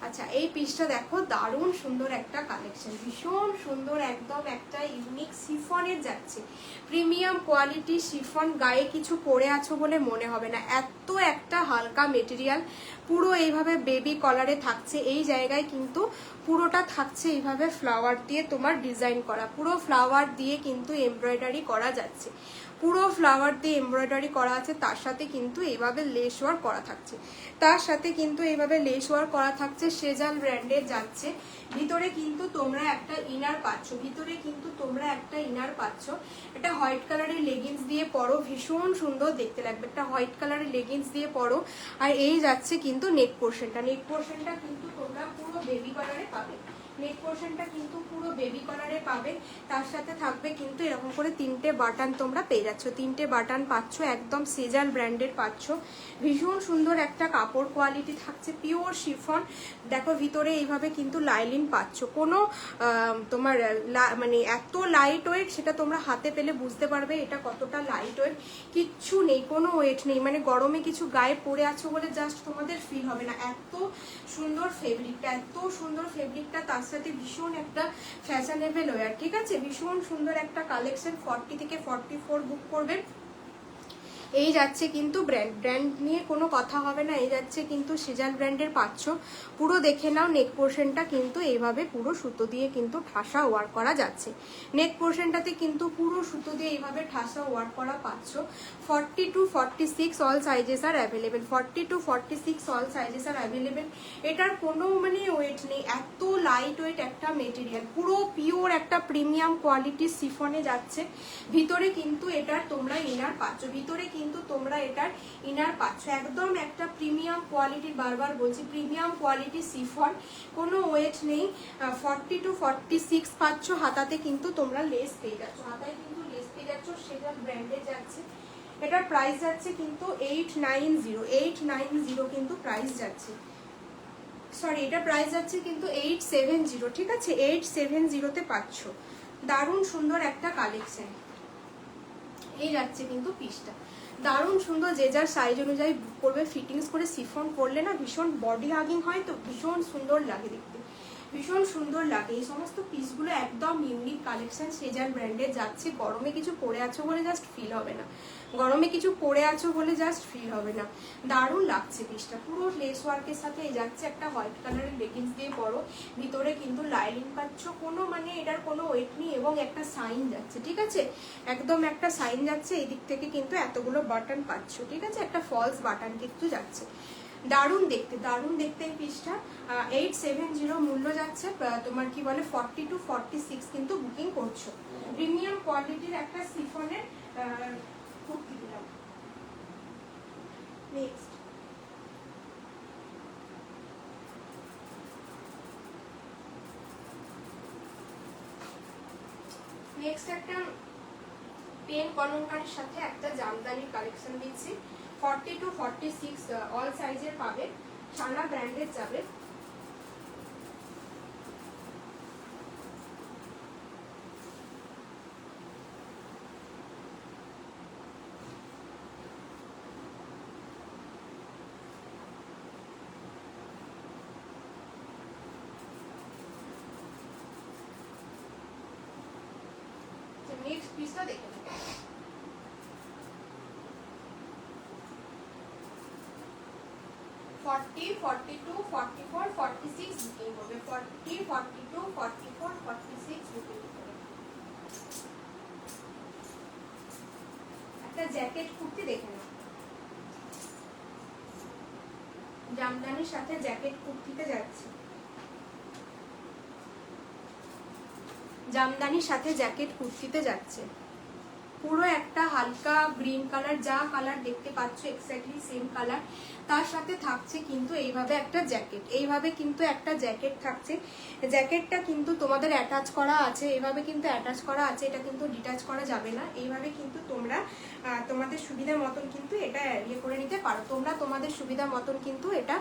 আচ্ছা, এই পিসটা দেখো, দারুণ সুন্দর একটা কালেকশন, ভীষণ সুন্দর, একদম একটা ইউনিক শিফনের যাচ্ছে, প্রিমিয়াম কোয়ালিটি শিফন, গায়ে কিছু পরে আছো বলে মনে হবে না, এত একটা হালকা মেটেরিয়াল, পুরো এইভাবে বেবি কলারে থাকছে, এই জায়গায় কিন্তু পুরোটা থাকছে এইভাবে ফ্লাওয়ার দিয়ে তোমার ডিজাইন করা, পুরো ফ্লাওয়ার দিয়ে কিন্তু এমব্রয়ডারি করা যাচ্ছে, পুরো ফ্লাওয়ার দিয়ে এমব্রয়ডারি করা আছে, তার সাথে কিন্তু এইভাবে লেস ওয়ার্ক করা থাকছে, তার সাথে কিন্তু এইভাবে লেস ওয়ার্ক করা থাকছে, সেজাল ব্র্যান্ডের যাচ্ছে। ভিতরে কিন্তু তোমরা একটা ইনার পাচ্ছ, ভিতরে কিন্তু তোমরা একটা ইনার পাচ্ছ, এটা হোয়াইট কালারের লেগিংস দিয়ে পরো, ভীষণ সুন্দর দেখতে লাগবে, একটা হোয়াইট কালারের লেগিংস দিয়ে পরো। আর এই যাচ্ছে কিন্তু নেক পোর্শনটা, নেক পোর্শনটা কিন্তু তোমরা পুরো বেবি কালারে পাবে, নেক পোর্শনটা কিন্তু পুরো বেবি কালারে পাবে, তার সাথে থাকবে কিন্তু এরকম করে 3টে বাটন তোমরা পেয়ে যাচ্ছ, 3টে বাটন পাচ্ছ, একদম সেজাল ব্র্যান্ডের পাচ্ছ, ভীষণ সুন্দর একটা কাপড় কোয়ালিটি থাকছে, পিওর শিফন। দেখো ভিতরে এইভাবে কিন্তু লাইলিন পাচ্ছ, কোনো তোমার মানে এত লাইট ওয়েট, সেটা তোমরা হাতে পেলে বুঝতে পারবে এটা কতটা লাইট ওয়েট, কিচ্ছু নেই, কোনো ওয়েট নেই, মানে গরমে কিছু গায়ে পরে আছো বলে জাস্ট তোমাদের ফিল হবে না, এত সুন্দর ফেব্রিকটা, এত সুন্দর ফেব্রিকটা, তার সাথে ভীষণ একটা ফ্যাশনেবল ওয়্যার। ঠিক আছে, ভীষণ সুন্দর একটা কালেকশন, 40 থেকে 44 বুক করবেন। এই যাচ্ছে কিন্তু ব্র্যান্ড নিয়ে কোনো কথা হবে না, এই যাচ্ছে কিন্তু সেজাল ব্র্যান্ডের পাচ্ছ, পুরো দেখে নাও, নেক পোর্শনটা কিন্তু এইভাবে পুরো সুতো দিয়ে কিন্তু ঠাসা ওয়ার্ক করা যাচ্ছে, নেক পোর্শনটাতে কিন্তু পুরো সুতো দিয়ে এইভাবে ঠাসা ওয়ার্ক করা পাচ্ছ। 40 to 46 all sizes are available, 40 to 46 all sizes are available, এটার কোনো মানে ওয়েট নেই, এত লাইট ওয়েট একটা মেটেরিয়াল, পুরো পিওর একটা প্রিমিয়াম কোয়ালিটির শিফনে যাচ্ছে। ভিতরে কিন্তু এটার তোমরা ইনার পাচ্ছ, ভিতরে কিন্তু তোমরা এটার ইনার পাচ্ছ, একদম একটা প্রিমিয়াম কোয়ালিটির, বারবার বলছি প্রিমিয়াম কোয়ালিটি শিফন, কোনো ওয়েট নেই। 40 to 46 পাচ্ছ, হাতাতে কিন্তু তোমরা লেস পেয়ে যাচ্ছ, হাতায় কিন্তু লেস পেয়ে যাচ্ছ, সেটা ব্র্যান্ডে যাচ্ছে। এটার প্রাইস যাচ্ছে কিন্তু 890 কিন্তু প্রাইস যাচ্ছে, সরি এটা প্রাইস যাচ্ছে কিন্তু 870, ঠিক আছে, 870-তে পাচ্ছ, দারুণ সুন্দর একটা কালেকশন। এই যাচ্ছে কিন্তু পিসটা, দারুণ সুন্দর, যে যার সাইজ অনুযায়ী করবে, ফিটিংস করে শিফন করলে না ভীষণ বডি হাগিং হয়, তো ভীষণ সুন্দর লাগে দেখতে, ভীষণ সুন্দর লাগে। এই সমস্ত পিসগুলো একদম ইউনিক কালেকশন, সেজান ব্র্যান্ডের যাচ্ছে, গরমে কিছু পরে আছো বলে জাস্ট ফিল হবে না, গরমে কিছু পরে আছো বলে জাস্ট ফিল হবে না, দারুণ লাগছে পিসটা, পুরো লেস ওয়ার্কের সাথে এই যাচ্ছে, একটা হোয়াইট কালারের লেগিংস দিয়ে পরো, ভিতরে কিন্তু লাইনিং পাচ্ছ, কোনো মানে এটার কোনো ওয়েট নেই, এবং একটা সাইন যাচ্ছে, ঠিক আছে, একদম একটা সাইন যাচ্ছে, এই দিক থেকে কিন্তু এতগুলো বাটন পাচ্ছ, ঠিক আছে, একটা ফলস বাটন কিন্তু যাচ্ছে, দারুণ দেখতে এই পিসটা। 870 মূল্য যাচ্ছে, তোমার কি বলে 40 to 46 কিন্তু বুকিং করছো, প্রিমিয়াম কোয়ালিটির একটা শিফনের কুর্তি দিলাম। নেক্সট একটা পেন কলমকারীর সাথে একটা জামদানির কালেকশন দিচ্ছি, 40 to 46 অল সাইজের পাবে, সানা ব্র্যান্ডের যাবে। নেক্সট পিসটা দেখে নেব, 40, 42, 44, 46 বুকিং করবে। 40, 42, 44, 46 বুকিং করবে। একটা জ্যাকেট কুর্তি দেখে নাও, জামদানির সাথে জ্যাকেট কুর্তিতে যাচ্ছে, জামদানির সাথে জ্যাকেট কুর্তিতে যাচ্ছে। পুরো একটা হালকা গ্রিন কালার, যা কালার দেখতে পাচ্ছ এক্স্যাক্টলি সেম কালার, তার সাথে থাকছে কিন্তু এইভাবে একটা জ্যাকেট, এইভাবে কিন্তু একটা জ্যাকেট থাকছে। জ্যাকেটটা কিন্তু তোমাদের অ্যাটাচ করা আছে, এইভাবে কিন্তু অ্যাটাচ করা আছে, এটা কিন্তু ডিটাচ করা যাবে না। এইভাবে কিন্তু তোমরা তোমাদের সুবিধার মতন কিন্তু এটা ইয়ে করে নিতে পারো, তোমরা তোমাদের সুবিধা মতন কিন্তু এটা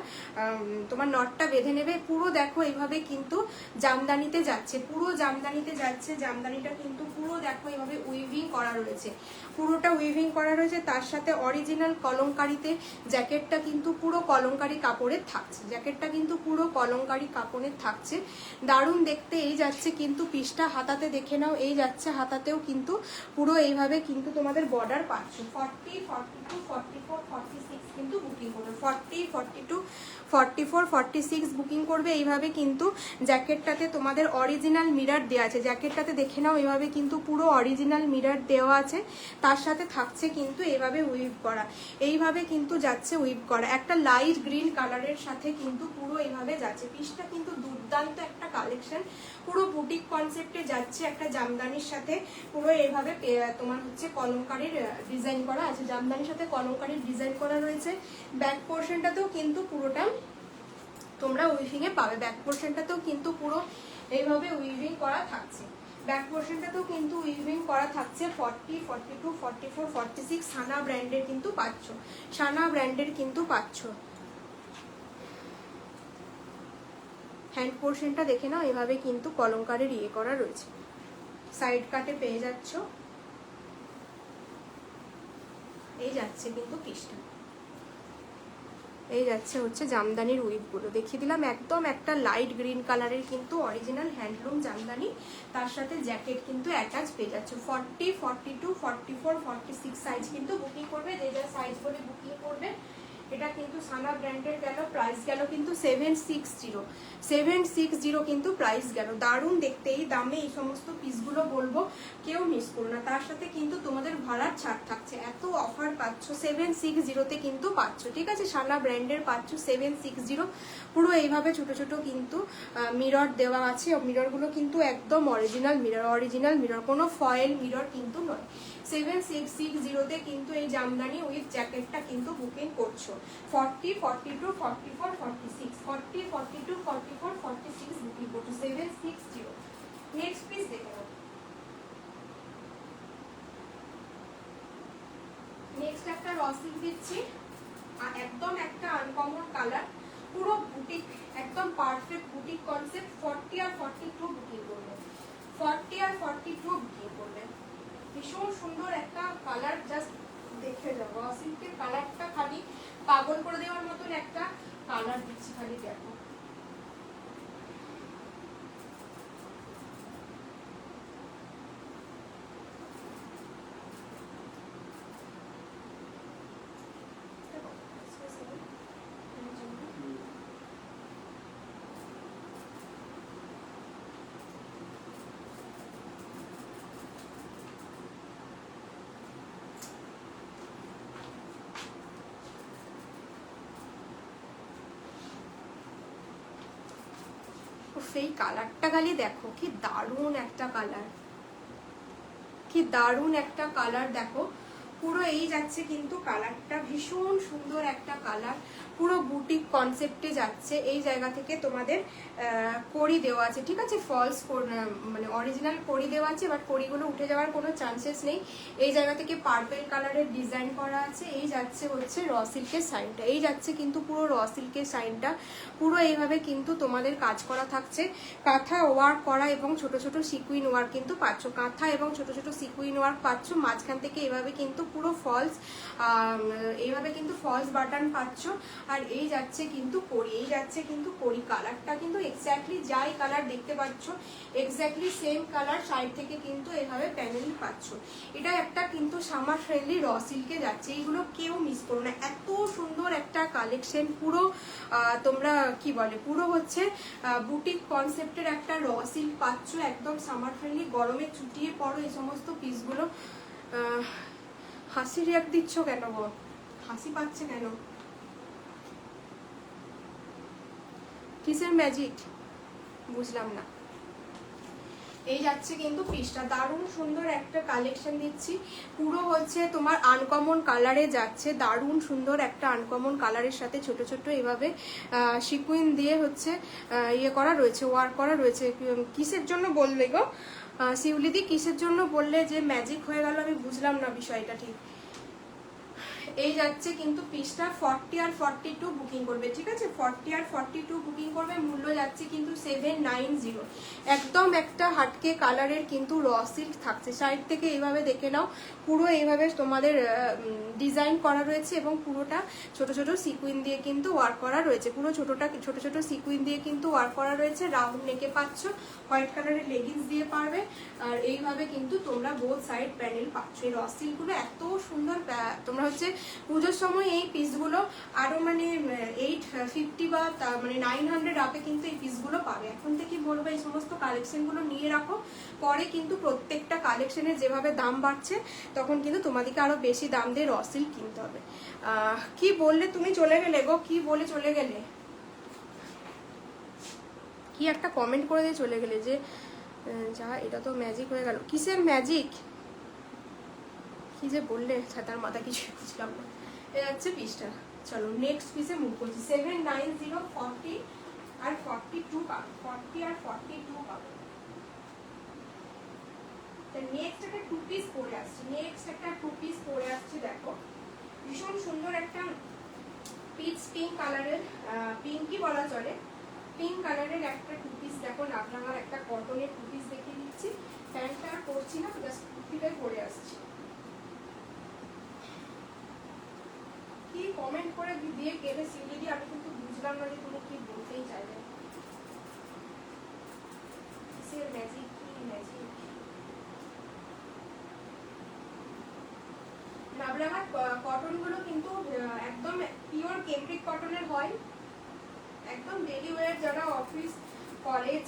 তোমার নটটা বেঁধে নেবে। পুরো দেখো এইভাবে কিন্তু জামদানিতে যাচ্ছে, পুরো জামদানিতে যাচ্ছে। জামদানিটা কিন্তু পুরো দেখো এইভাবে উইভিং করা রয়েছে, পুরোটা উইভিং করা রয়েছে। তার সাথে অরিজিনাল কলমকারিতে জ্যাকেটটা কিন্তু পুরো কলমকারি কাপড়ের থাকছে, জ্যাকেটটা কিন্তু পুরো কলমকারি কাপড়ের থাকছে। দারুণ দেখতে এই যাচ্ছে কিন্তু পিসটা হাতাতে দেখে নাও, এই যাচ্ছে হাতাতেও কিন্তু পুরো এইভাবে কিন্তু তোমাদের বর্ডার পাচ্ছ। 40, 42, 44, 46 কিন্তু বুকিং করবে। 40, 42, 44, 46 বুকিং করবে। এইভাবে কিন্তু জ্যাকেটটাতে তোমাদের অরিজিনাল মিরর দেওয়া আছে, জ্যাকেটটাতে দেখে নাও এইভাবে কিন্তু পুরো অরিজিনাল মিরর দেওয়া আছে। তার সাথে থাকছে কিন্তু এইভাবে উইভ করা, এইভাবে কিন্তু যাচ্ছে উইভ করা। একটা লাইট গ্রিন কালারের সাথে কিন্তু পুরো এইভাবে যাচ্ছে। পিসটা কিন্তু দুর্দান্ত একটা কালেকশন, পুরো বুটিক কনসেপ্টে যাচ্ছে একটা জামদানির সাথে। পুরো এইভাবে তোমার হচ্ছে কলমকারির ডিজাইন করা আছে, জামদানির সাথে কলমকারির ডিজাইন করা রয়েছে। ব্যাক পোর্শনটাতেও কিন্তু পুরোটা তোমরা উইভিং এ পাবে, ব্যাক পোর্শনটাতেও কিন্তু পুরো এইভাবে উইভিং করা থাকছে। ব্যাক পোর্শনটাতেও কিন্তু উইভিং করা থাকছে। 40, 42, 44, 46 সানা ব্র্যান্ডের কিন্তু পাচ্ছ, সানা ব্র্যান্ডের কিন্তু পাচ্ছ। হ্যান্ড পোর্শনটা দেখে নাও, এভাবে কিন্তু কলমকারের ইয়ে করা রয়েছে, সাইড কাটে পেয়ে যাচ্ছ। এই যাচ্ছে কিন্তু পিসটা, এই যাচ্ছে হচ্ছে জামদানির উইভগুলো দেখিয়ে দিলাম। একদম একটা লাইট গ্রিন কালারের কিন্তু অরিজিনাল হ্যান্ডলুম জামদানি, তার সাথে জ্যাকেট কিন্তু অ্যাটাচ পেয়ে যাচ্ছে। 40, 42, 44, 46 সাইজ কিন্তু বুকিং করবে, যে যা সাইজ বলে বুকিং করবে। এটা কিন্তু সানা ব্র্যান্ডের গেল, প্রাইস গেল কিন্তু 760, 760 কিন্তু প্রাইস গেল। দারুণ দেখতে, এই দামে এই সমস্ত পিসগুলো বলবো কেউ মিস করো না। তার সাথে কিন্তু তোমাদের ভাড়ার ছাড় থাকছে, এত অফার পাচ্ছ 760-তে কিন্তু পাচ্ছ, ঠিক আছে। সানা ব্র্যান্ডের পাচ্ছ 760। পুরো এইভাবে ছোট ছোট কিন্তু মিরর দেওয়া আছে, মিররগুলো কিন্তু একদম অরিজিনাল মিরর, অরিজিনাল মিরর, কোনো ফয়েল মিরর কিন্তু নয়। 760-তে কিন্তু এই জামদানি উইথ জ্যাকেটটা কিন্তু বুকিং করছো। 40, 42, 44, 46, 40, 42, 44, 46 বুকিং করছো 760। নেক্সট পিস দেখে নাও। নেক্সট একটা র সিল্ক দিচ্ছি, আর একদম একটা আনকমন কালার, পুরো বুটিক, একদম পারফেক্ট বুটিক কনসেপ্ট। 40 আর 42 বুকিং করবে, 40 আর 42 বুকিং করবে। ভীষণ সুন্দর একটা কালার, জাস্ট দেখে যাবো। র সিল্কের কালারটা খালি পাগল করে দেওয়ার মতন একটা কালার দিচ্ছি, খালি দেখো। সেই কালারটা খালি দেখো, কি দারুণ একটা কালার, কি দারুণ একটা কালার দেখো। পুরো এই যাচ্ছে কিন্তু কালারটা, ভীষণ সুন্দর একটা কালার, পুরো বুটিক কনসেপ্টে যাচ্ছে। এই জায়গা থেকে তোমাদের কড়ি দেওয়া আছে, ঠিক আছে, ফলস মানে অরিজিনাল কড়ি দেওয়া আছে, বাট কড়িগুলো উঠে যাওয়ার কোনো চান্সেস নেই। এই জায়গা থেকে পার্পেল কালারের ডিজাইন করা আছে। এই যাচ্ছে হচ্ছে র সিল্কের সাইনটা, এই যাচ্ছে কিন্তু পুরো র সিল্কের সাইনটা, পুরো এইভাবে কিন্তু তোমাদের কাজ করা থাকছে। কাঁথা ওয়ার্ক করা এবং ছোট ছোট সিকুইন ওয়ার্ক কিন্তু পাচ্ছ, কাঁথা এবং ছোট ছোট সিকুইন ওয়ার্ক পাচ্ছ। মাঝখান থেকে এভাবে কিন্তু পুরো ফলস, এইভাবে কিন্তু ফলস বাটন পাচ্ছ। আর এই যাচ্ছে কিন্তু কড়ি, এই যাচ্ছে কিন্তু কড়ি। কালারটা কিন্তু এক্স্যাক্টলি যাই কালার দেখতে পাচ্ছ এক্স্যাক্টলি সেম কালার সাইড থেকে কিন্তু এভাবে প্যানেল পাচ্ছ। এটা একটা কিন্তু সামার ফ্রেন্ডলি র সিল্কে যাচ্ছে, এইগুলো কেউ মিস করো না। এত সুন্দর একটা কালেকশন, পুরো তোমরা কি বলে পুরো হচ্ছে বুটিক কনসেপ্টের একটা র সিল্ক পাচ্ছ, একদম সামার ফ্রেন্ডলি। গরমে চুটিয়ে পড়ো এই সমস্ত পিসগুলো। হাসি রিয়াক্ট দিচ্ছ কেন গো? হাসি পাচ্ছে কেন? কিসের ম্যাজিক বুঝলাম না। এই যাচ্ছে কিন্তু পিসটা, দারুণ সুন্দর একটা কালেকশন দিচ্ছি। পুরো হচ্ছে তোমার আনকমন কালারে যাচ্ছে, দারুণ সুন্দর একটা আনকমন কালারের সাথে ছোট ছোট এভাবে সিকুইন দিয়ে হচ্ছে ইয়ে করা রয়েছে, ওয়ার্ক করা রয়েছে। কিসের জন্য বললে গো শিউলিদি? কিসের জন্য বললে যে ম্যাজিক হয়ে গেল? আমি বুঝলাম না বিষয়টা ঠিক। এই যাচ্ছে কিন্তু পিসটা 40 আর 42 বুকিং করবে, ঠিক আছে? 40 আর 42 বুকিং করবে। মূল্য যাচ্ছে কিন্তু 790। একদম একটা হাটকে কালারের কিন্তু র সিল্ক থাকছে। সাইড থেকে এইভাবে দেখে নাও, পুরো এইভাবে তোমাদের ডিজাইন করা রয়েছে এবং পুরোটা ছোট ছোট সিকুইন দিয়ে কিন্তু ওয়ার্ক করা রয়েছে। পুরো ছোট ছোট সিকুইন দিয়ে কিন্তু ওয়ার্ক করা রয়েছে। রাউন্ড নেকে পাচ্ছ, হোয়াইট কালারের লেগিংস দিয়ে পারবে। আর এইভাবে কিন্তু তোমরা বোথ সাইড প্যানেল পাচ্ছ। এই র সিল্কগুলো এত সুন্দর, তোমরা হচ্ছে পুজোর সময় এই পিসগুলো আরো মানে 850 বা মানে 900 আপে কিন্তু এই পিসগুলো পাবে। এখন থেকে বলবো এই সমস্ত কালেকশনগুলো নিয়ে রাখো, পরে কিন্তু প্রত্যেকটা কালেকশনের যেভাবে দাম বাড়ছে তখন কিন্তু তোমাদেরকে আরো বেশি দাম দিয়ে র সিল্ক কিনতে হবে। কি বললে তুমি? চলে গেলে গো, কি বলে চলে গেলে? কি একটা কমেন্ট করে দিয়ে চলে গেলে যে যা এটা তো ম্যাজিক হয়ে গেল। কিসের ম্যাজিক? কি যে বললে ছাতার মাথা, কিছু বুঝলাম না। এই হচ্ছে পিসটা। চলো নেক্সট পিসে মুভ করছি। 790 40 আর 42 পাবো, 40 আর 42 পাবো। নেক্সট একটা টু পিস পরে আসছি, নেক্সট একটা টু পিস পরে আসছি। দেখো ভীষণ সুন্দর একটা পিচ পিঙ্ক কালারের, পিঙ্কই বলা চলে, পিঙ্ক কালারের একটা টু পিস। দেখো লাভলাঙার একটা কটনের টু পিস দেখিয়ে দিচ্ছি। প্যান্টটা আর পরছি না, জাস্ট কুর্তিটাই পরে আসছি। কি কমেন্ট করে দিয়ে গেলে সিউলিদি, আমি কিন্তু বুঝলাম না যে তুমি কি বলতেই চাইবে। কিসের ম্যাজিক? কি ম্যাজিক? লাভলাঙার কটন গুলো কিন্তু একদম পিওর কেমব্রিক কটনের হয়, একদম ডেলি ওয়্যার। যারা অফিস, কলেজ,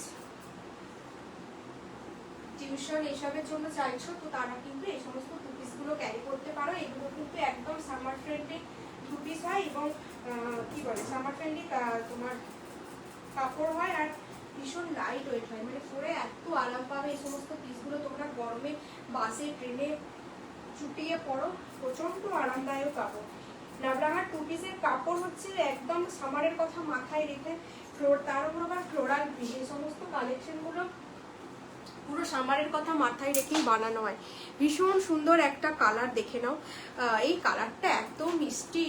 টিউশন এসবের জন্য চাইছো তো তারা কিন্তু এই সমস্ত টু পিসগুলো ক্যারি করতে পারো। এগুলো কিন্তু একদম সামার ফ্রেন্ডলি টু পিস হয় এবং কি বলে সামার ফ্রেন্ডলি তোমার কাপড় হয় আর ভীষণ লাইট ওয়েট হয়, মানে পরে এত আরাম পাবে। এই সমস্ত পিসগুলো তোমরা গরমে বাসে ট্রেনে চুটিয়ে পড়ো, প্রচন্ড আরামদায়ক কাপড়। লাভলাঙার টু পিসের কাপড় হচ্ছে একদম সামারের কথা মাথায় রেখে তার উপর আবার ফ্লোরাল প্রিন্ট, এই সমস্ত কালেকশনগুলো পুরো সামারের কথা মাথায় রেখেই বানানো হয়। ভীষণ সুন্দর একটা কালার, দেখে নাও। এই কালারটা এত মিষ্টি,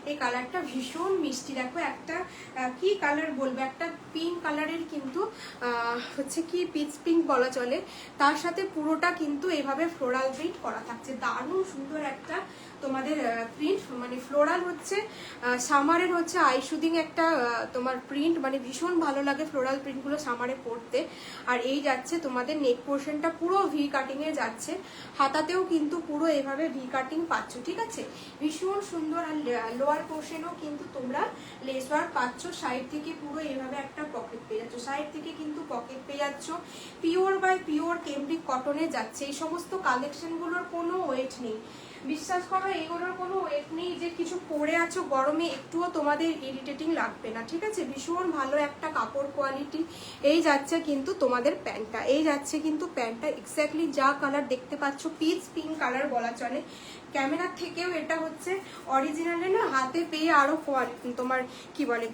এই কালারটা ভীষণ মিষ্টি। দেখো একটা কি কালার বলবো, একটা পিঙ্ক কালারের কিন্তু হচ্ছে কি পিচ পিঙ্ক বলা চলে, তার সাথে পুরোটা কিন্তু এভাবে ফ্লোরাল প্রিন্ট করা থাকছে। দারুণ সুন্দর একটা তোমাদের প্রিন্ট, মানে ফ্লোরাল হচ্ছে সামারের হচ্ছে আইশুদিং একটা তোমার প্রিন্ট, মানে ভীষণ ভালো লাগে ফ্লোরাল প্রিন্টগুলো সামারে পরতে। আর এই যাচ্ছে তোমাদের নেক পোর্শনটা পুরো ভি কাটিং এ যাচ্ছে, হাতাতেও কিন্তু পুরো এভাবে ভি কাটিং পাচ্ছ, ঠিক আছে? ভীষণ সুন্দর। আর লোয়ার পোর্শনেও কিন্তু তোমরা লেস ওয়ার্ক পাচ্ছ, সাইড থেকে পুরো এভাবে একটা পকেট পেয়ে যাচ্ছ, সাইড থেকে কিন্তু পকেট পেয়ে যাচ্ছ। পিওর বাই পিওর কেমব্রিক কটনে যাচ্ছে। এই সমস্ত কালেকশনগুলোর কোনো ওয়েট নেই, বিশ্বাস করো এগুলোর কোনো ওয়েট নেই যে কিছু পরে আছো গরমে একটুও তোমাদের ইরিটেটিং লাগবে না, ঠিক আছে? ভীষণ ভালো একটা কাপড় কোয়ালিটি। এই যাচ্ছে কিন্তু তোমাদের প্যান্টটা, এই যাচ্ছে কিন্তু প্যান্টটা এক্স্যাক্টলি যা কালার দেখতে পাচ্ছ পিচ পিঙ্ক কালার বলা চলে। ক্যামেরার থেকেও এটা হচ্ছে অরিজিনালে না হাতে পেয়ে আরো তোমার কি বলে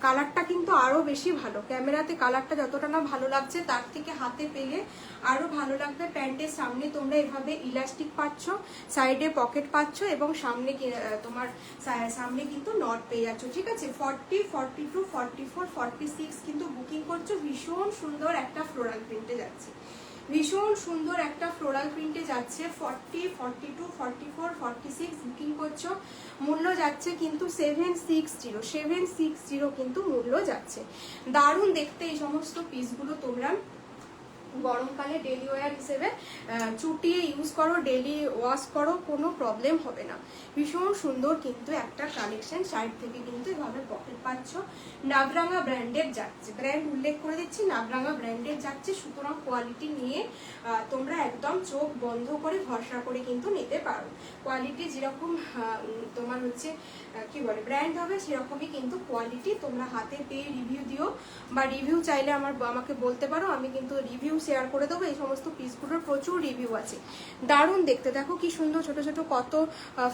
কালারটা কিন্তু আরো বেশি ভালো। ক্যামেরাতে কালারটা যতটা না ভালো লাগছে তার থেকে হাতে পেলে আরো ভালো লাগবে। প্যান্টের সামনে তোমরা এভাবে ইলাস্টিক পাচ্ছ, সাইডে পকেট পাচ্ছ এবং সামনে তোমার সামনে কিন্তু নট পেয়ে যাচ্ছ, ঠিক আছে? 40, 42, 44, 46 কিন্তু বুকিং করছো। ভীষণ সুন্দর একটা ফ্লোরাল প্রিন্টে যাচ্ছে, ভীষণ সুন্দর একটা ফ্লোরাল প্রিন্টে যাচ্ছে। 40, 42, 44, 46 বুকিং করছো, মূল্য যাচ্ছে কিন্তু 760 কিন্তু মূল্য যাচ্ছে। দারুণ দেখতে এই সমস্ত পিসগুলো। তোমরা গরমকালে ডেলি ওয়্যার হিসেবে চুটিয়ে ইউজ করো, ডেলি ওয়াশ করো, কোনো প্রবলেম হবে না। ভীষণ সুন্দর কিন্তু একটা কালেকশন। সাইড থেকে কিন্তু এভাবে পকেট পাচ্ছ। নাগরাঙ্গা ব্র্যান্ডের যাচ্ছে, ব্র্যান্ড উল্লেখ করে দিচ্ছি, নাগরাঙ্গা ব্র্যান্ডের যাচ্ছে। সুতরাং কোয়ালিটি নিয়ে তোমরা একদম চোখ বন্ধ করে ভরসা করে কিন্তু নিতে পারো। কোয়ালিটি যেরকম তোমার হচ্ছে কি বলে ব্র্যান্ড হবে, সেরকমই কিন্তু কোয়ালিটি। তোমরা হাতে পেয়ে রিভিউ দিও, বা রিভিউ চাইলে আমাকে বলতে পারো, আমি কিন্তু রিভিউ শেয়ার করে দেবো। এই সমস্ত পিসগুলোর প্রচুর রিভিউ আছে। দারুণ দেখতে, দেখো কি সুন্দর ছোট ছোট কত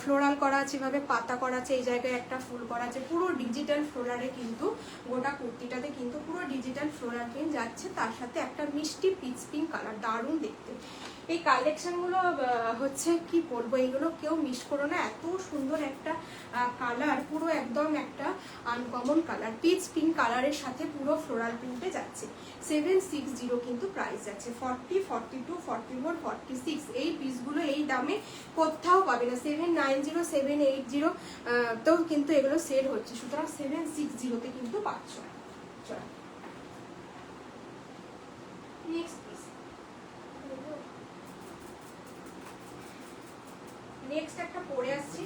ফ্লোরাল করা আছে, এভাবে পাতা করা আছে, এই জায়গায় একটা ফুল করা আছে। পুরো ডিজিটাল ফ্লোরালে কিন্তু গোটা কুর্তিটাতে কিন্তু পুরো ডিজিটাল ফ্লোরাল প্রিন্ট যাচ্ছে, তার সাথে একটা মিষ্টি পিচ পিঙ্ক কালার। দারুণ দেখতে এই কালেকশনগুলো হচ্ছে কি বলবো, এগুলো কেউ মিস করো না। এত সুন্দর একটা কালার, পুরো একদম একটা আনকমন কালার, পিচ পিঙ্ক কালারের সাথে পুরো ফ্লোরাল প্রিন্টে যাচ্ছে। 760 কিন্তু প্রাইস যাচ্ছে। 40, 42, 44, 46 এই পিসগুলো এই দামে কোথাও পাবে না। 790, 780 তেও কিন্তু এগুলো সেল হচ্ছে। সুতরাং 760-তে কিন্তু পাচ্ছ। চলো নেক্সট পিস। নেক্সট একটা পরে আসছি।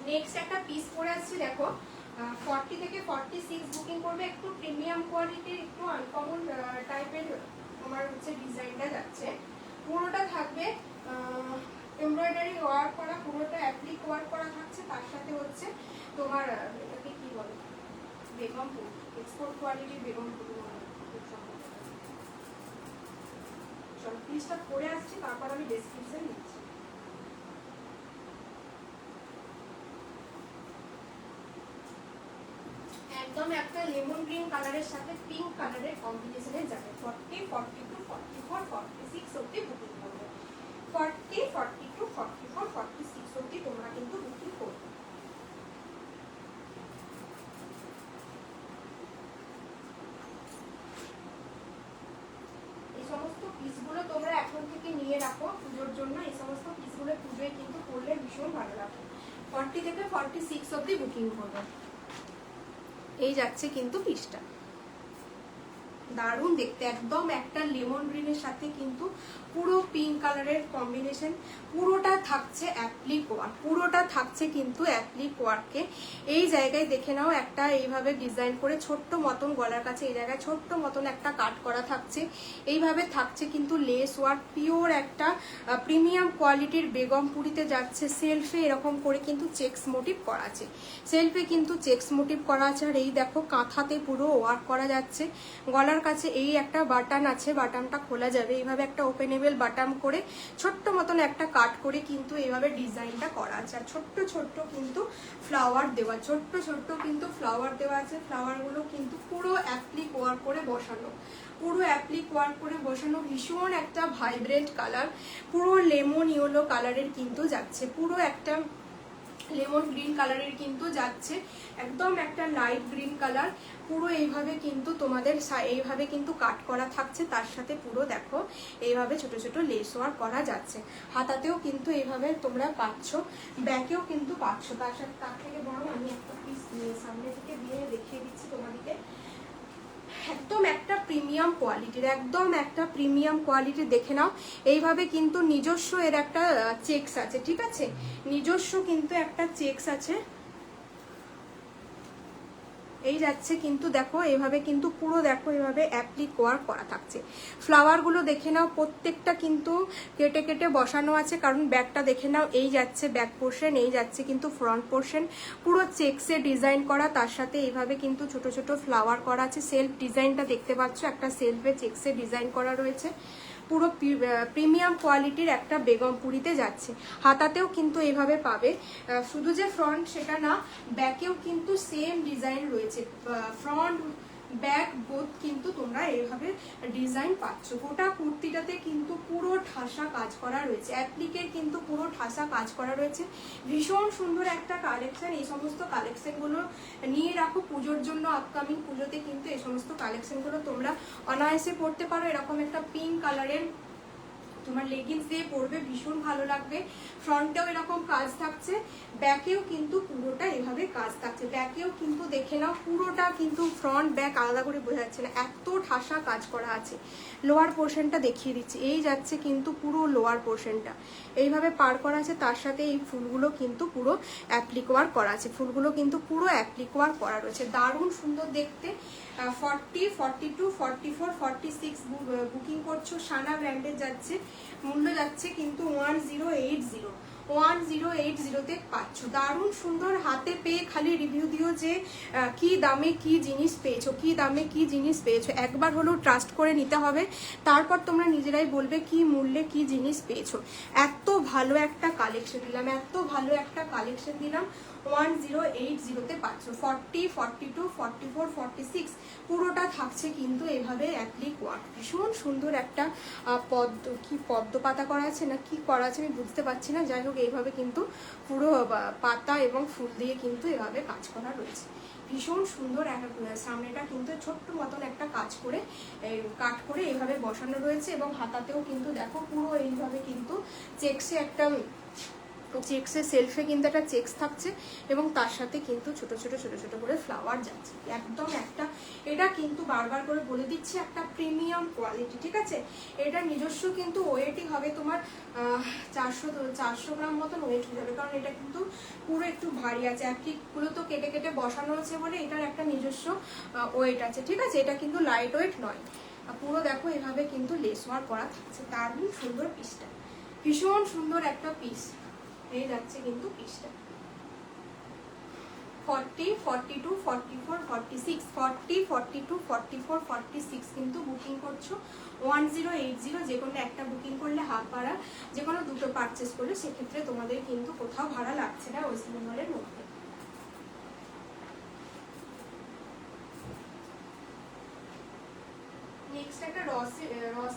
নেক্সট একটা পিস পরে আসছি, দেখো 40 থেকে 46 বুকিং করবে। একটু প্রিমিয়াম কোয়ালিটির, একটু আনকমন টাইপের তোমার হচ্ছে ডিজাইনটা যাচ্ছে। পুরোটা থাকবে এমব্রয়ডারি ওয়ার্ক করা, পুরোটা অ্যাপ্লিক ওয়ার্ক করা থাকছে। তার সাথে হচ্ছে তোমার এটাকে কি বলে, বেগমপুর, এক্সপোর্ট কোয়ালিটির বেগমপুর। চলো পিসটা পরে আসছি, তারপর আমি ডেসক্রিপশন দিচ্ছি। একদম একটা লেমন গ্রিন কালারের সাথে পিঙ্ক কালারের কম্বিনেশনে যাবে। 40, 42, 44, 46 অবধি বুকিং করবে। 40, 42, 44, 46 অবধি তোমরা কিন্তু বুকিং করবে। এই সমস্ত পিসগুলো তোমরা এখন থেকে নিয়ে রাখো পুজোর জন্য। এই সমস্ত পিসগুলো পুজোয় কিন্তু পরলে ভীষণ ভালো লাগে। 40 থেকে 46 অবধি বুকিং করবে। এই যাচ্ছে কিন্তু পিসটা। দারুণ দেখতে, একদম একটা লেমন গ্রিনের সাথে কিন্তু পুরো পিঙ্ক কালারের কম্বিনেশন। পুরোটা থাকছে অ্যাপ্লিক ওয়ার্ক, পুরোটা থাকছে কিন্তু অ্যাপ্লিক ওয়ার্কে। এই জায়গায় দেখে নাও একটা এইভাবে ডিজাইন করে ছোট্ট মতন গলার কাছে এই জায়গায় ছোট্ট মতন একটা কাট করা থাকছে। এইভাবে থাকছে কিন্তু লেস ওয়ার্ক, পিওর একটা প্রিমিয়াম কোয়ালিটির বেগমপুরিতে যাচ্ছে। সেলফে এরকম করে কিন্তু চেক্স মোটিভ করা আছে, সেলফে কিন্তু চেক্স মোটিভ করা আছে। আর এই দেখো কাঁথাতে পুরো ওয়ার্ক করা যাচ্ছে। গলার কাছে এই একটা বাটন আছে, বাটনটা খোলা যাবে। এইভাবে একটা ওপেনেবল বাটন করে ছোট্ট মতন একটা কাট করে কিন্তু এইভাবে ডিজাইনটা করা আছে। আর ছোট্ট ছোট্ট কিন্তু ফ্লাওয়ার দেওয়া, ছোট্ট ছোট্ট কিন্তু ফ্লাওয়ার দেওয়া আছে। ফ্লাওয়ারগুলো কিন্তু পুরো অ্যাপ্লিক ওয়ার্ক করে বসানো, পুরো অ্যাপ্লিক ওয়ার্ক করে বসানো। ভীষণ একটা ভাইব্রেন্ট কালার, পুরো লেমন ইয়েলো কালারের কিন্তু যাচ্ছে। পুরো একটা লেমন গ্রিন কালারের কিন্তু যাচ্ছে, একদম একটা লাইট গ্রিন কালার। পুরো এইভাবে কিন্তু তোমাদের এইভাবে কিন্তু কাট করা থাকছে। তার সাথে পুরো দেখো এইভাবে ছোট ছোট লেস ওয়ার্ক করা যাচ্ছে। হাতাতেও কিন্তু এইভাবে তোমরা পাচ্ছ, ব্যাকেও কিন্তু পাচ্ছ। তার সাথে তার থেকে বড় আমি একটা পিস সামনে থেকে দিয়ে দেখিয়ে দিচ্ছি তোমাদেরকে। একদম একটা প্রিমিয়াম কোয়ালিটির, একদম একটা প্রিমিয়াম কোয়ালিটির দেখে নাও। এইভাবে কিন্তু নিজস্ব এর একটা চেকস আছে, ঠিক আছে, নিজস্ব কিন্তু একটা চেকস আছে। এই যাচ্ছে কিন্তু দেখো এইভাবে কিন্তু পুরো দেখো এইভাবে অ্যাপ্লিক ওয়ার্ক করা থাকছে। ফ্লাওয়ারগুলো দেখে নাও, প্রত্যেকটা কিন্তু কেটে কেটে বসানো আছে। কারণ ব্যাকটা দেখে নাও, এই যাচ্ছে ব্যাক পোর্শন, এই যাচ্ছে কিন্তু ফ্রন্ট পোর্শন, পুরো চেকসে ডিজাইন করা। তার সাথে এইভাবে কিন্তু ছোট ছোট ফ্লাওয়ার করা আছে। সেলফ ডিজাইনটা দেখতে পাচ্ছ, একটা সেলফে চেকসে ডিজাইন করা রয়েছে। পুরো প্রিমিয়াম কোয়ালিটির একটা বেগমপুরিতে যাচ্ছে। হাতাতেও কিন্তু এইভাবে পাবে, শুধু যে ফ্রন্ট সেটা না, ব্যাকেও কিন্তু সেম ডিজাইন রয়েছে। ফ্রন্ট ব্যাক বোথ কিন্তু তোমরা এইভাবে ডিজাইন পাচ্ছ। গোটা কুর্তিটাতে কিন্তু পুরো ঠাসা কাজ করা রয়েছে, অ্যাপ্লিকের কিন্তু পুরো ঠাসা কাজ করা রয়েছে। ভীষণ সুন্দর একটা কালেকশন। এই সমস্ত কালেকশনগুলো নিয়ে রাখো পুজোর জন্য, আপকামিং পুজোতে কিন্তু এই সমস্ত কালেকশনগুলো তোমরা অনায়াসে পরতে পারো। এরকম একটা পিঙ্ক কালারের তোমার লেগিংস দিয়ে পরবে, ভীষণ ভালো লাগবে। ফ্রন্টেও এরকম কাজ থাকছে, ব্যাকেও কিন্তু পুরোটা এভাবে কাজ থাকছে। ব্যাকেও কিন্তু দেখে নাও, পুরোটা কিন্তু ফ্রন্ট ব্যাক আলাদা করে বোঝা যাচ্ছে না, এত ঠাসা কাজ করা আছে। লোয়ার পোর্শনটা দেখিয়ে দিচ্ছি, এই যাচ্ছে কিন্তু পুরো লোয়ার পোর্শনটা এইভাবে পার করা আছে, তার সাথে এই ফুলগুলো কিন্তু পুরো অ্যাপ্লিক ওয়ার্ক করা আছে। ফুলগুলো কিন্তু পুরো অ্যাপ্লিক ওয়ার্ক করা রয়েছে, দারুণ সুন্দর দেখতে। 40, 42, 44, 46 বুকিং করছো। সানা ব্র্যান্ডের যাচ্ছে, মূল্য যাচ্ছে কিন্তু 1080, 1080তে পাচ্ছ। দারুণ সুন্দর। হাতে পেয়ে খালি রিভিউ দিও যে কি দামে কি জিনিস পেয়েছো, কি দামে কি জিনিস পেয়েছো। একবার হলেও ট্রাস্ট করে নিতে হবে, তারপর তোমরা নিজেরাই বলবে কি মূল্যে কি জিনিস পেয়েছো। এত ভালো একটা কালেকশন দিলাম, এত ভালো একটা কালেকশন দিলাম। 1080তে পাচ্ছ। 40, 42, 44, 46 পুরোটা থাকছে কিন্তু এভাবে অ্যাপ্লিক ওয়ার্ক। ভীষণ সুন্দর একটা পদ্ম পাতা করা আছে না কি করা আছে আমি বুঝতে পারছি না, যাই হোক এইভাবে কিন্তু পুরো পাতা এবং ফুল দিয়ে কিন্তু এভাবে কাজ করা রয়েছে। ভীষণ সুন্দর একটা, সামনেটা কিন্তু ছোট্ট মতন একটা কাজ করে কাট করে এইভাবে বসানো রয়েছে, এবং হাতাতেও কিন্তু দেখো পুরো এইভাবে কিন্তু চেক্সে একটা চেক্সের সেলফে কিন্তু একটা চেক্স থাকছে, এবং তার সাথে কিন্তু ছোট ছোট ছোট ছোট করে ফ্লাওয়ার যাচ্ছে। একদম একটা, এটা কিন্তু বারবার করে বলে দিচ্ছি, একটা প্রিমিয়াম কোয়ালিটি, ঠিক আছে। এটা নিজস্ব কিন্তু ওয়েটই হবে তোমার 400 গ্রাম মতন ওয়েট হয়ে যাবে, কারণ এটা কিন্তু পুরো একটু ভারী আছে। অ্যাপ্লিকগুলো তো কেটে কেটে বসানো আছে বলে এটার একটা নিজস্ব ওয়েট আছে, ঠিক আছে। এটা কিন্তু লাইট ওয়েট নয়। পুরো দেখো এভাবে কিন্তু লেস ওয়ার্ক করা থাকছে, দারুণ সুন্দর পিসটা, ভীষণ সুন্দর একটা পিস। এই যাচ্ছে কিন্তু পিসটা 40, 42, 44, 46, 40, 42, 44, 46 কিন্তু বুকিং করছো। 1080, যে কোনো একটা বুকিং করলে হাফ ভাড়া, যে কোনো দুটো পারচেস করলে সেক্ষেত্রে তোমাদের কিন্তু কোথাও ভাড়া লাগছে না ওয়েস্ট বেঙ্গলের মধ্যে। নেক্সট একটা র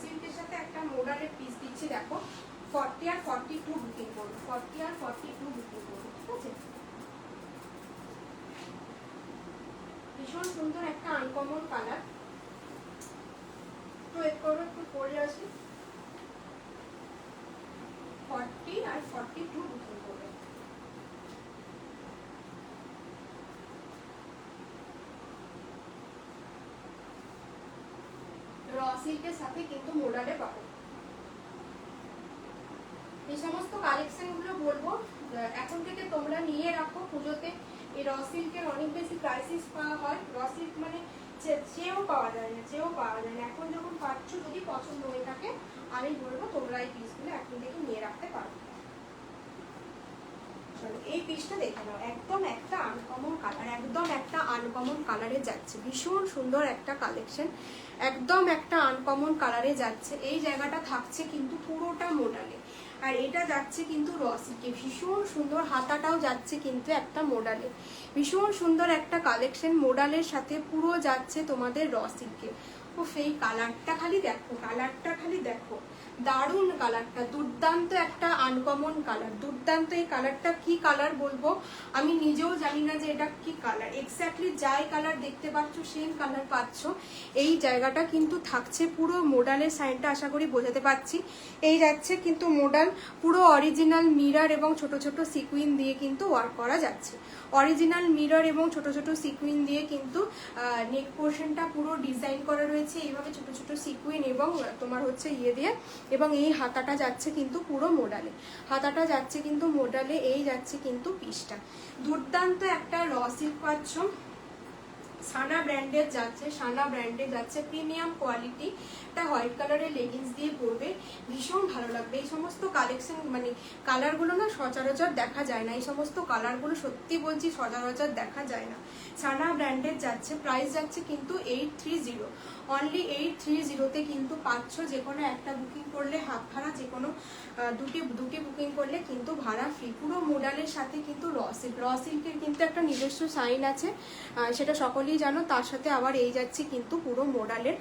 সিল্কের সাথে একটা মোডালের পিস দিচ্ছি, দেখো 40 আর 42 বুকিং করবো, 40 আর 42 বুকিং করবো, ঠিক আছে। ভীষণ সুন্দর একটা আনকমন কালার, তো এক করো একটু পরে আসি। 40 আর 42 বুকিং করবে। র সিল্কের সাথে কিন্তু মোডালে পাবো। এই সমস্ত কালেকশন গুলো বলবো এখন থেকে তোমরা নিয়ে রাখো পুজোতে। এই র সিল্কের অনেক বেশি প্রাইসেস পাওয়া হয়, র সিল্ক মানে চেয়েও পাওয়া যায় না, চেয়েও পাওয়া যায় না। এখন যখন পাচ্ছ, যদি পছন্দ হয়ে থাকে আমি বলবো তোমরা এই পিসগুলো এখন থেকে নিয়ে রাখতে পারো। চলো এই পিসটা দেখে নাও, একদম একটা আনকমন কালার, একদম একটা আনকমন কালারে যাচ্ছে। ভীষণ সুন্দর একটা কালেকশন, একদম একটা আনকমন কালারে যাচ্ছে। এই জায়গাটা থাকছে কিন্তু পুরোটা মোডালে, আর এটা যাচ্ছে কিন্তু র সিল্কে। ভীষণ সুন্দর, হাতাটাও যাচ্ছে কিন্তু একটা মোডালে। ভীষণ সুন্দর একটা কালেকশন, মোডালের সাথে পুরো যাচ্ছে তোমাদের র সিল্কে। ও সেই কালারটা খালি দেখো, কালারটা খালি দেখো, দারুণ কালারটা, দুর্দান্ত একটা আনকমন কালার, দুর্দান্ত। এই কালারটা কি কালার বলবো আমি নিজেও জানি না যে এটা কি কালার। এক্স্যাক্টলি যাই কালার দেখতে পাচ্ছ সেম কালার পাচ্ছ। এই জায়গাটা কিন্তু থাকছে পুরো মোডালের সাইডটা, আশা করি বোঝাতে পারছি। এই যাচ্ছে কিন্তু মোডাল, পুরো অরিজিনাল মিরর এবং ছোট ছোট সিকুইন দিয়ে কিন্তু ওয়ার্ক করা যাচ্ছে। অরিজিনাল মিরর এবং ছোট ছোট সিকুইন দিয়ে কিন্তু নেক পোর্শনটা পুরো ডিজাইন করা রয়েছে এইভাবে ছোট ছোট সিকুইন, এবং তোমার হচ্ছে ইয়ে দিয়ে, এবং এই হাতাটা যাচ্ছে কিন্তু পুরো মোডালে, হাতাটা যাচ্ছে কিন্তু মোডালে। এই যাচ্ছে কিন্তু পিসটা, দুর্দান্ত একটা র সিল্ক পাচ্ছ। সানা ব্র্যান্ডের যাচ্ছে, সানা ব্র্যান্ডের যাচ্ছে, প্রিমিয়াম কোয়ালিটি। একটা হোয়াইট কালারের লেগিংস দিয়ে পরবে, ভীষণ ভালো লাগবে। এই সমস্ত কালেকশন মানে কালারগুলো না সচরাচর দেখা যায় না, এই সমস্ত কালারগুলো সত্যি বলছি সচরাচর দেখা যায় না। সানা ব্র্যান্ডের যাচ্ছে, প্রাইস যাচ্ছে কিন্তু 830, অনলি 830তে কিন্তু পাচ্ছ। যে কোনো একটা বুকিং করলে হাফ ভাড়া, যে কোনো দুটি বুকিং করলে কিন্তু ভাড়া ফ্রি। পুরো মোডালের সাথে কিন্তু র সিল্ক, র সিল্কের কিন্তু একটা নিজস্ব সাইন আছে, সেটা সকলেই সকলেই জানো। তার সাথে আবার এই যাচ্ছে কিন্তু পুরো মোডালের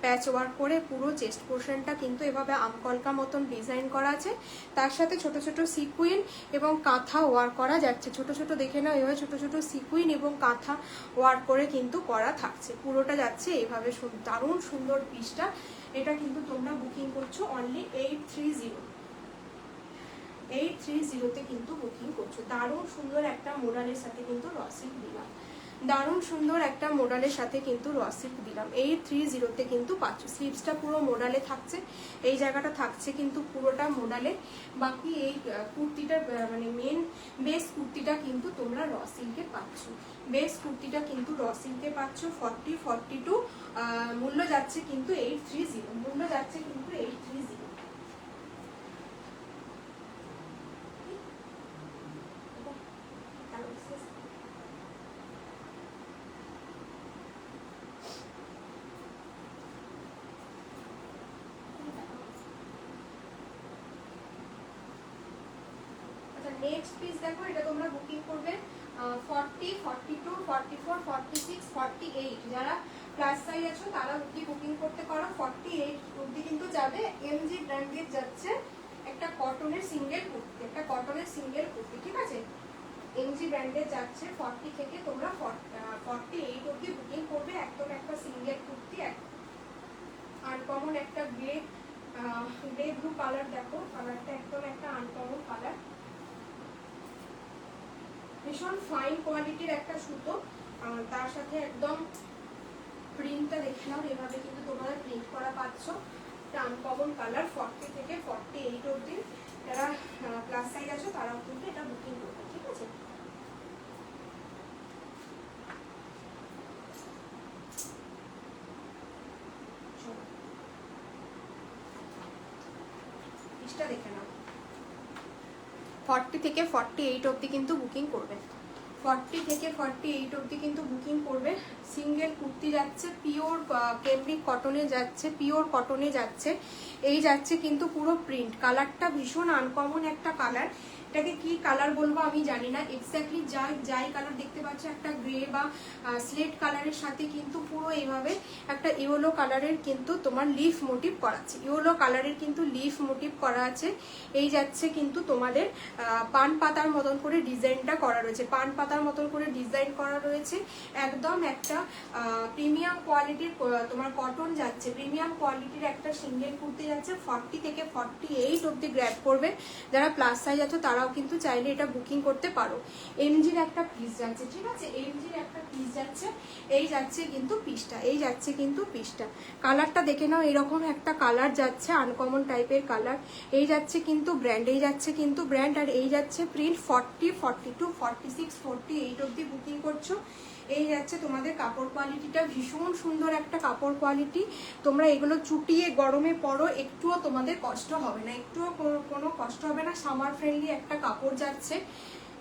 প্যাচ ওয়ার্ক করে পুরো চেস্ট পোর্শনটা কিন্তু এভাবে আমকলকা মতন ডিজাইন করা আছে। তার সাথে ছোট ছোট সিকুইন এবং কাঁথা ওয়ার্ক করা যাচ্ছে। ছোট ছোট দেখে নাও, এভাবে ছোট ছোট সিকুইন এবং কাঁথা ওয়ার্ক করে কিন্তু করা থাকছে। পুরোটা যাচ্ছে এইভাবে, দারুণ সুন্দর পিসটা। এটা কিন্তু তোমরা বুকিং করছো অনলি 830 কিন্তু বুকিং করছো। দারুণ সুন্দর একটা মোডালের সাথে কিন্তু র সিল্ক দিলাম, দারুণ সুন্দর একটা মোডালের সাথে কিন্তু র সিল্ক দিলাম। 830 কিন্তু পাচ্ছ। স্লিভসটা পুরো মোডালে থাকছে, এই জায়গাটা থাকছে কিন্তু পুরোটা মোডালে। বাকি এই কুর্তিটা মানে মেন বেস কুর্তিটা কিন্তু তোমরা র সিল্কে পাচ্ছ। বেস কুর্তিটা কিন্তু র সিল্কে পাচ্ছ। 40-42 মূল্য যাচ্ছে কিন্তু 830, মূল্য যাচ্ছে কিন্তু 830। নেক্সট পিস দেখো, এটা তোমরা বুকিং করবে 40, 42, 44, 46, 48। যারা প্লাস সাইজ আছো তারা অবধি বুকিং করতে পারো। 48 অবধি কিন্তু যাবে। এমজি ব্র্যান্ডের যাচ্ছে একটা কটনের সিঙ্গেল কুর্তি, একটা কটনের সিঙ্গেল কুর্তি, ঠিক আছে? এমজি ব্র্যান্ডের যাচ্ছে 40 থেকে তোমরা 48 অবধি বুকিং করবে। একদম একটা সিঙ্গেল কুর্তি, আনকমন একটা গ্রে ব্লু কালার। দেখো কালারটা একদম একটা আনকমন কালার, ভীষণ ফাইন কোয়ালিটির একটা সুতো। তার সাথে একদম প্রিন্টটা দেখে নাও, এভাবে কিন্তু তোমরা প্রিন্ট করা পাচ্ছ। এটা আনকমন কালার। 40 থেকে 48 অবধি যারা প্লাস সাইজ আছো তারাও কিন্তু এটা বুকিং করবে, ঠিক আছে? পিসটা দেখে নাও। 40 থেকে 48 অবধি কিন্তু বুকিং করবে। 40 থেকে 48 অবধি কিন্তু বুকিং করবে। সিঙ্গেল কুর্তি যাচ্ছে, পিওর ক্যামব্রিক কটনে যাচ্ছে, পিওর কটনে যাচ্ছে। এই যাচ্ছে কিন্তু পুরো প্রিন্ট। কালারটা ভীষণ আনকমন একটা কালার। এটাকে কি কালার বলবো আমি জানি না এক্স্যাক্টলি। যাই কালার দেখতে পাচ্ছ একটা গ্রে বা স্লেট কালারের সাথে কিন্তু পুরো এইভাবে একটা ইয়েলো কালারের কিন্তু তোমার লিফ মোটিভ করা আছে। ইয়েলো কালারের কিন্তু লিফ মোটিভ করা আছে। এই যাচ্ছে কিন্তু তোমাদের পান পাতার মতন করে ডিজাইনটা করা রয়েছে, পান পাতার মতন করে ডিজাইন করা রয়েছে। একদম একটা প্রিমিয়াম কোয়ালিটির তোমার কটন যাচ্ছে, প্রিমিয়াম কোয়ালিটির একটা সিঙ্গেল কুর্তি যাচ্ছে। 40 থেকে 48 অবধি গ্র্যাব করবে। যারা প্লাস সাইজ আছো তারাও কিন্তু চাইলে এটা বুকিং করতে পারো। এমজির একটা পিস যাচ্ছে, ঠিক আছে? এমজির একটা পিস যাচ্ছে। এই যাচ্ছে কিন্তু পিসটা, এই যাচ্ছে কিন্তু পিসটা। কালারটা দেখে নাও, এরকম একটা কালার যাচ্ছে, আনকমন টাইপের কালার। এই যাচ্ছে কিন্তু ব্র্যান্ড, এই যাচ্ছে কিন্তু ব্র্যান্ড। আর এই যাচ্ছে প্রিন্ট। 40, 42, 46, 48 অবধি বুকিং করছো। এই যাচ্ছে তোমাদের কাপড় কোয়ালিটিটা, ভীষণ সুন্দর একটা কাপড় কোয়ালিটি। তোমরা এগুলো চুটিয়ে গরমে পরো, একটুও তোমাদের কষ্ট হবে না, একটুও কোনো কষ্ট হবে না। সামার ফ্রেন্ডলি একটা কাপড় যাচ্ছে,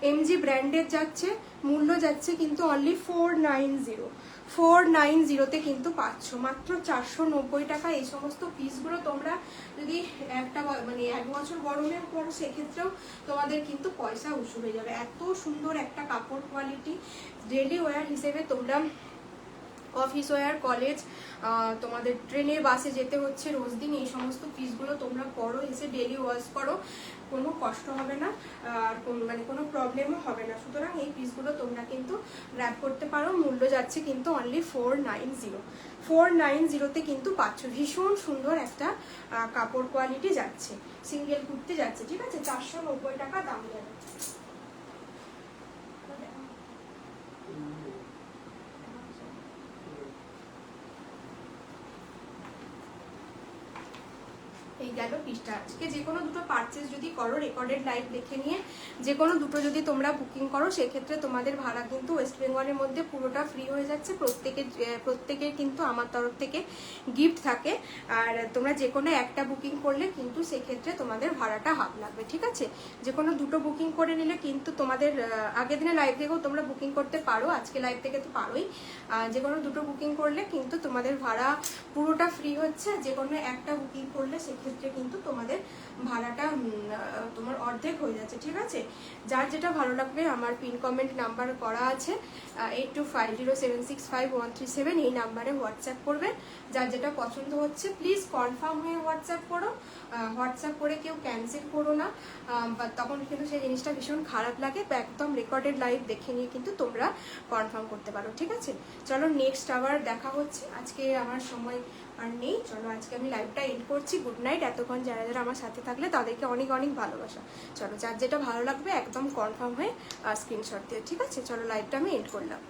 এমজি ব্র্যান্ডের যাচ্ছে। মূল্য যাচ্ছে কিন্তু অনলি 490 কিন্তু পাচ্ছ মাত্র 490 টাকা। এই সমস্ত পিসগুলো তোমরা যদি একটা মানে 1 বছর গরমের পরো সেক্ষেত্রেও তোমাদের কিন্তু পয়সা উসুল হয়ে যাবে। এত সুন্দর একটা কাপড় কোয়ালিটি। ডেলি ওয়্যার হিসেবে তোমরা অফিস ওয়্যার, কলেজ, তোমাদের ট্রেনে বাসে যেতে হচ্ছে রোজ দিন, এই সমস্ত পিসগুলো তোমরা পরো, এসে ডেলি ওয়াশ করো, কোনো কষ্ট হবে না আর মানে কোনো প্রবলেমও হবে না। সুতরাং এই পিসগুলো তোমরা কিন্তু গ্র্যাব করতে পারো। মূল্য যাচ্ছে কিন্তু অনলি 490 কিন্তু পাচ্ছ। ভীষণ সুন্দর একটা কাপড় কোয়ালিটি যাচ্ছে, সিঙ্গেল কুর্তি যাচ্ছে, ঠিক আছে? 490 টাকা দাম যাবে। এই গেল পিসটা। আজকে যে কোনো দুটো পারচেস যদি করো, রেকর্ডেড লাইভ দেখে নিয়ে যে কোনো দুটো যদি তোমরা বুকিং করো, সেক্ষেত্রে তোমাদের ভাড়া কিন্তু ওয়েস্ট বেঙ্গলের মধ্যে পুরোটা ফ্রি হয়ে যাচ্ছে। প্রত্যেকের কিন্তু আমার তরফ থেকে গিফট থাকে। আর তোমরা যে কোনো একটা বুকিং করলে কিন্তু সেক্ষেত্রে তোমাদের ভাড়াটা হাফ লাগবে, ঠিক আছে? যে কোনো দুটো বুকিং করে নিলে কিন্তু তোমাদের আগের দিনে লাইভ থেকেও তোমরা বুকিং করতে পারো, আজকে লাইভ থেকে তো পারোই। যে কোনো দুটো বুকিং করলে কিন্তু তোমাদের ভাড়া পুরোটা ফ্রি হচ্ছে। যে কোনো একটা বুকিং করলে সেক্ষেত্রে থেকে কিন্তু তোমাদের ভাড়াটা তোমার অর্ধেক হয়ে যাচ্ছে, ঠিক আছে? যার যেটা ভালো লাগবে আমার পিন কমেন্ট নাম্বার করা আছে 8250765137, এই নাম্বারে হোয়াটসঅ্যাপ করবে। যার যেটা পছন্দ হচ্ছে প্লিজ কনফার্ম হয়ে হোয়াটসঅ্যাপ করো, হোয়াটসঅ্যাপ করে কেউ ক্যান্সেল করো না, তখন কিন্তু সেই জিনিসটা ভীষণ খারাপ লাগে। একদম রেকর্ডেড লাইভ দেখে নিয়ে কিন্তু তোমরা কনফার্ম করতে পারো, ঠিক আছে? চলো নেক্সট আবার দেখা হচ্ছে, আজকে আমার সময় আর নেই। চলো আজকে আমি লাইভটা এন্ড করছি। Good night. এতক্ষণ যারা যারা আমার সাথে থাকলে তাদেরকে অনেক অনেক ভালোবাসা। চলো যার যেটা ভালো লাগবে একদম কনফার্ম হয়ে স্ক্রিনশট দিও, ঠিক আছে? চলো লাইভটা আমি এন্ড করলাম।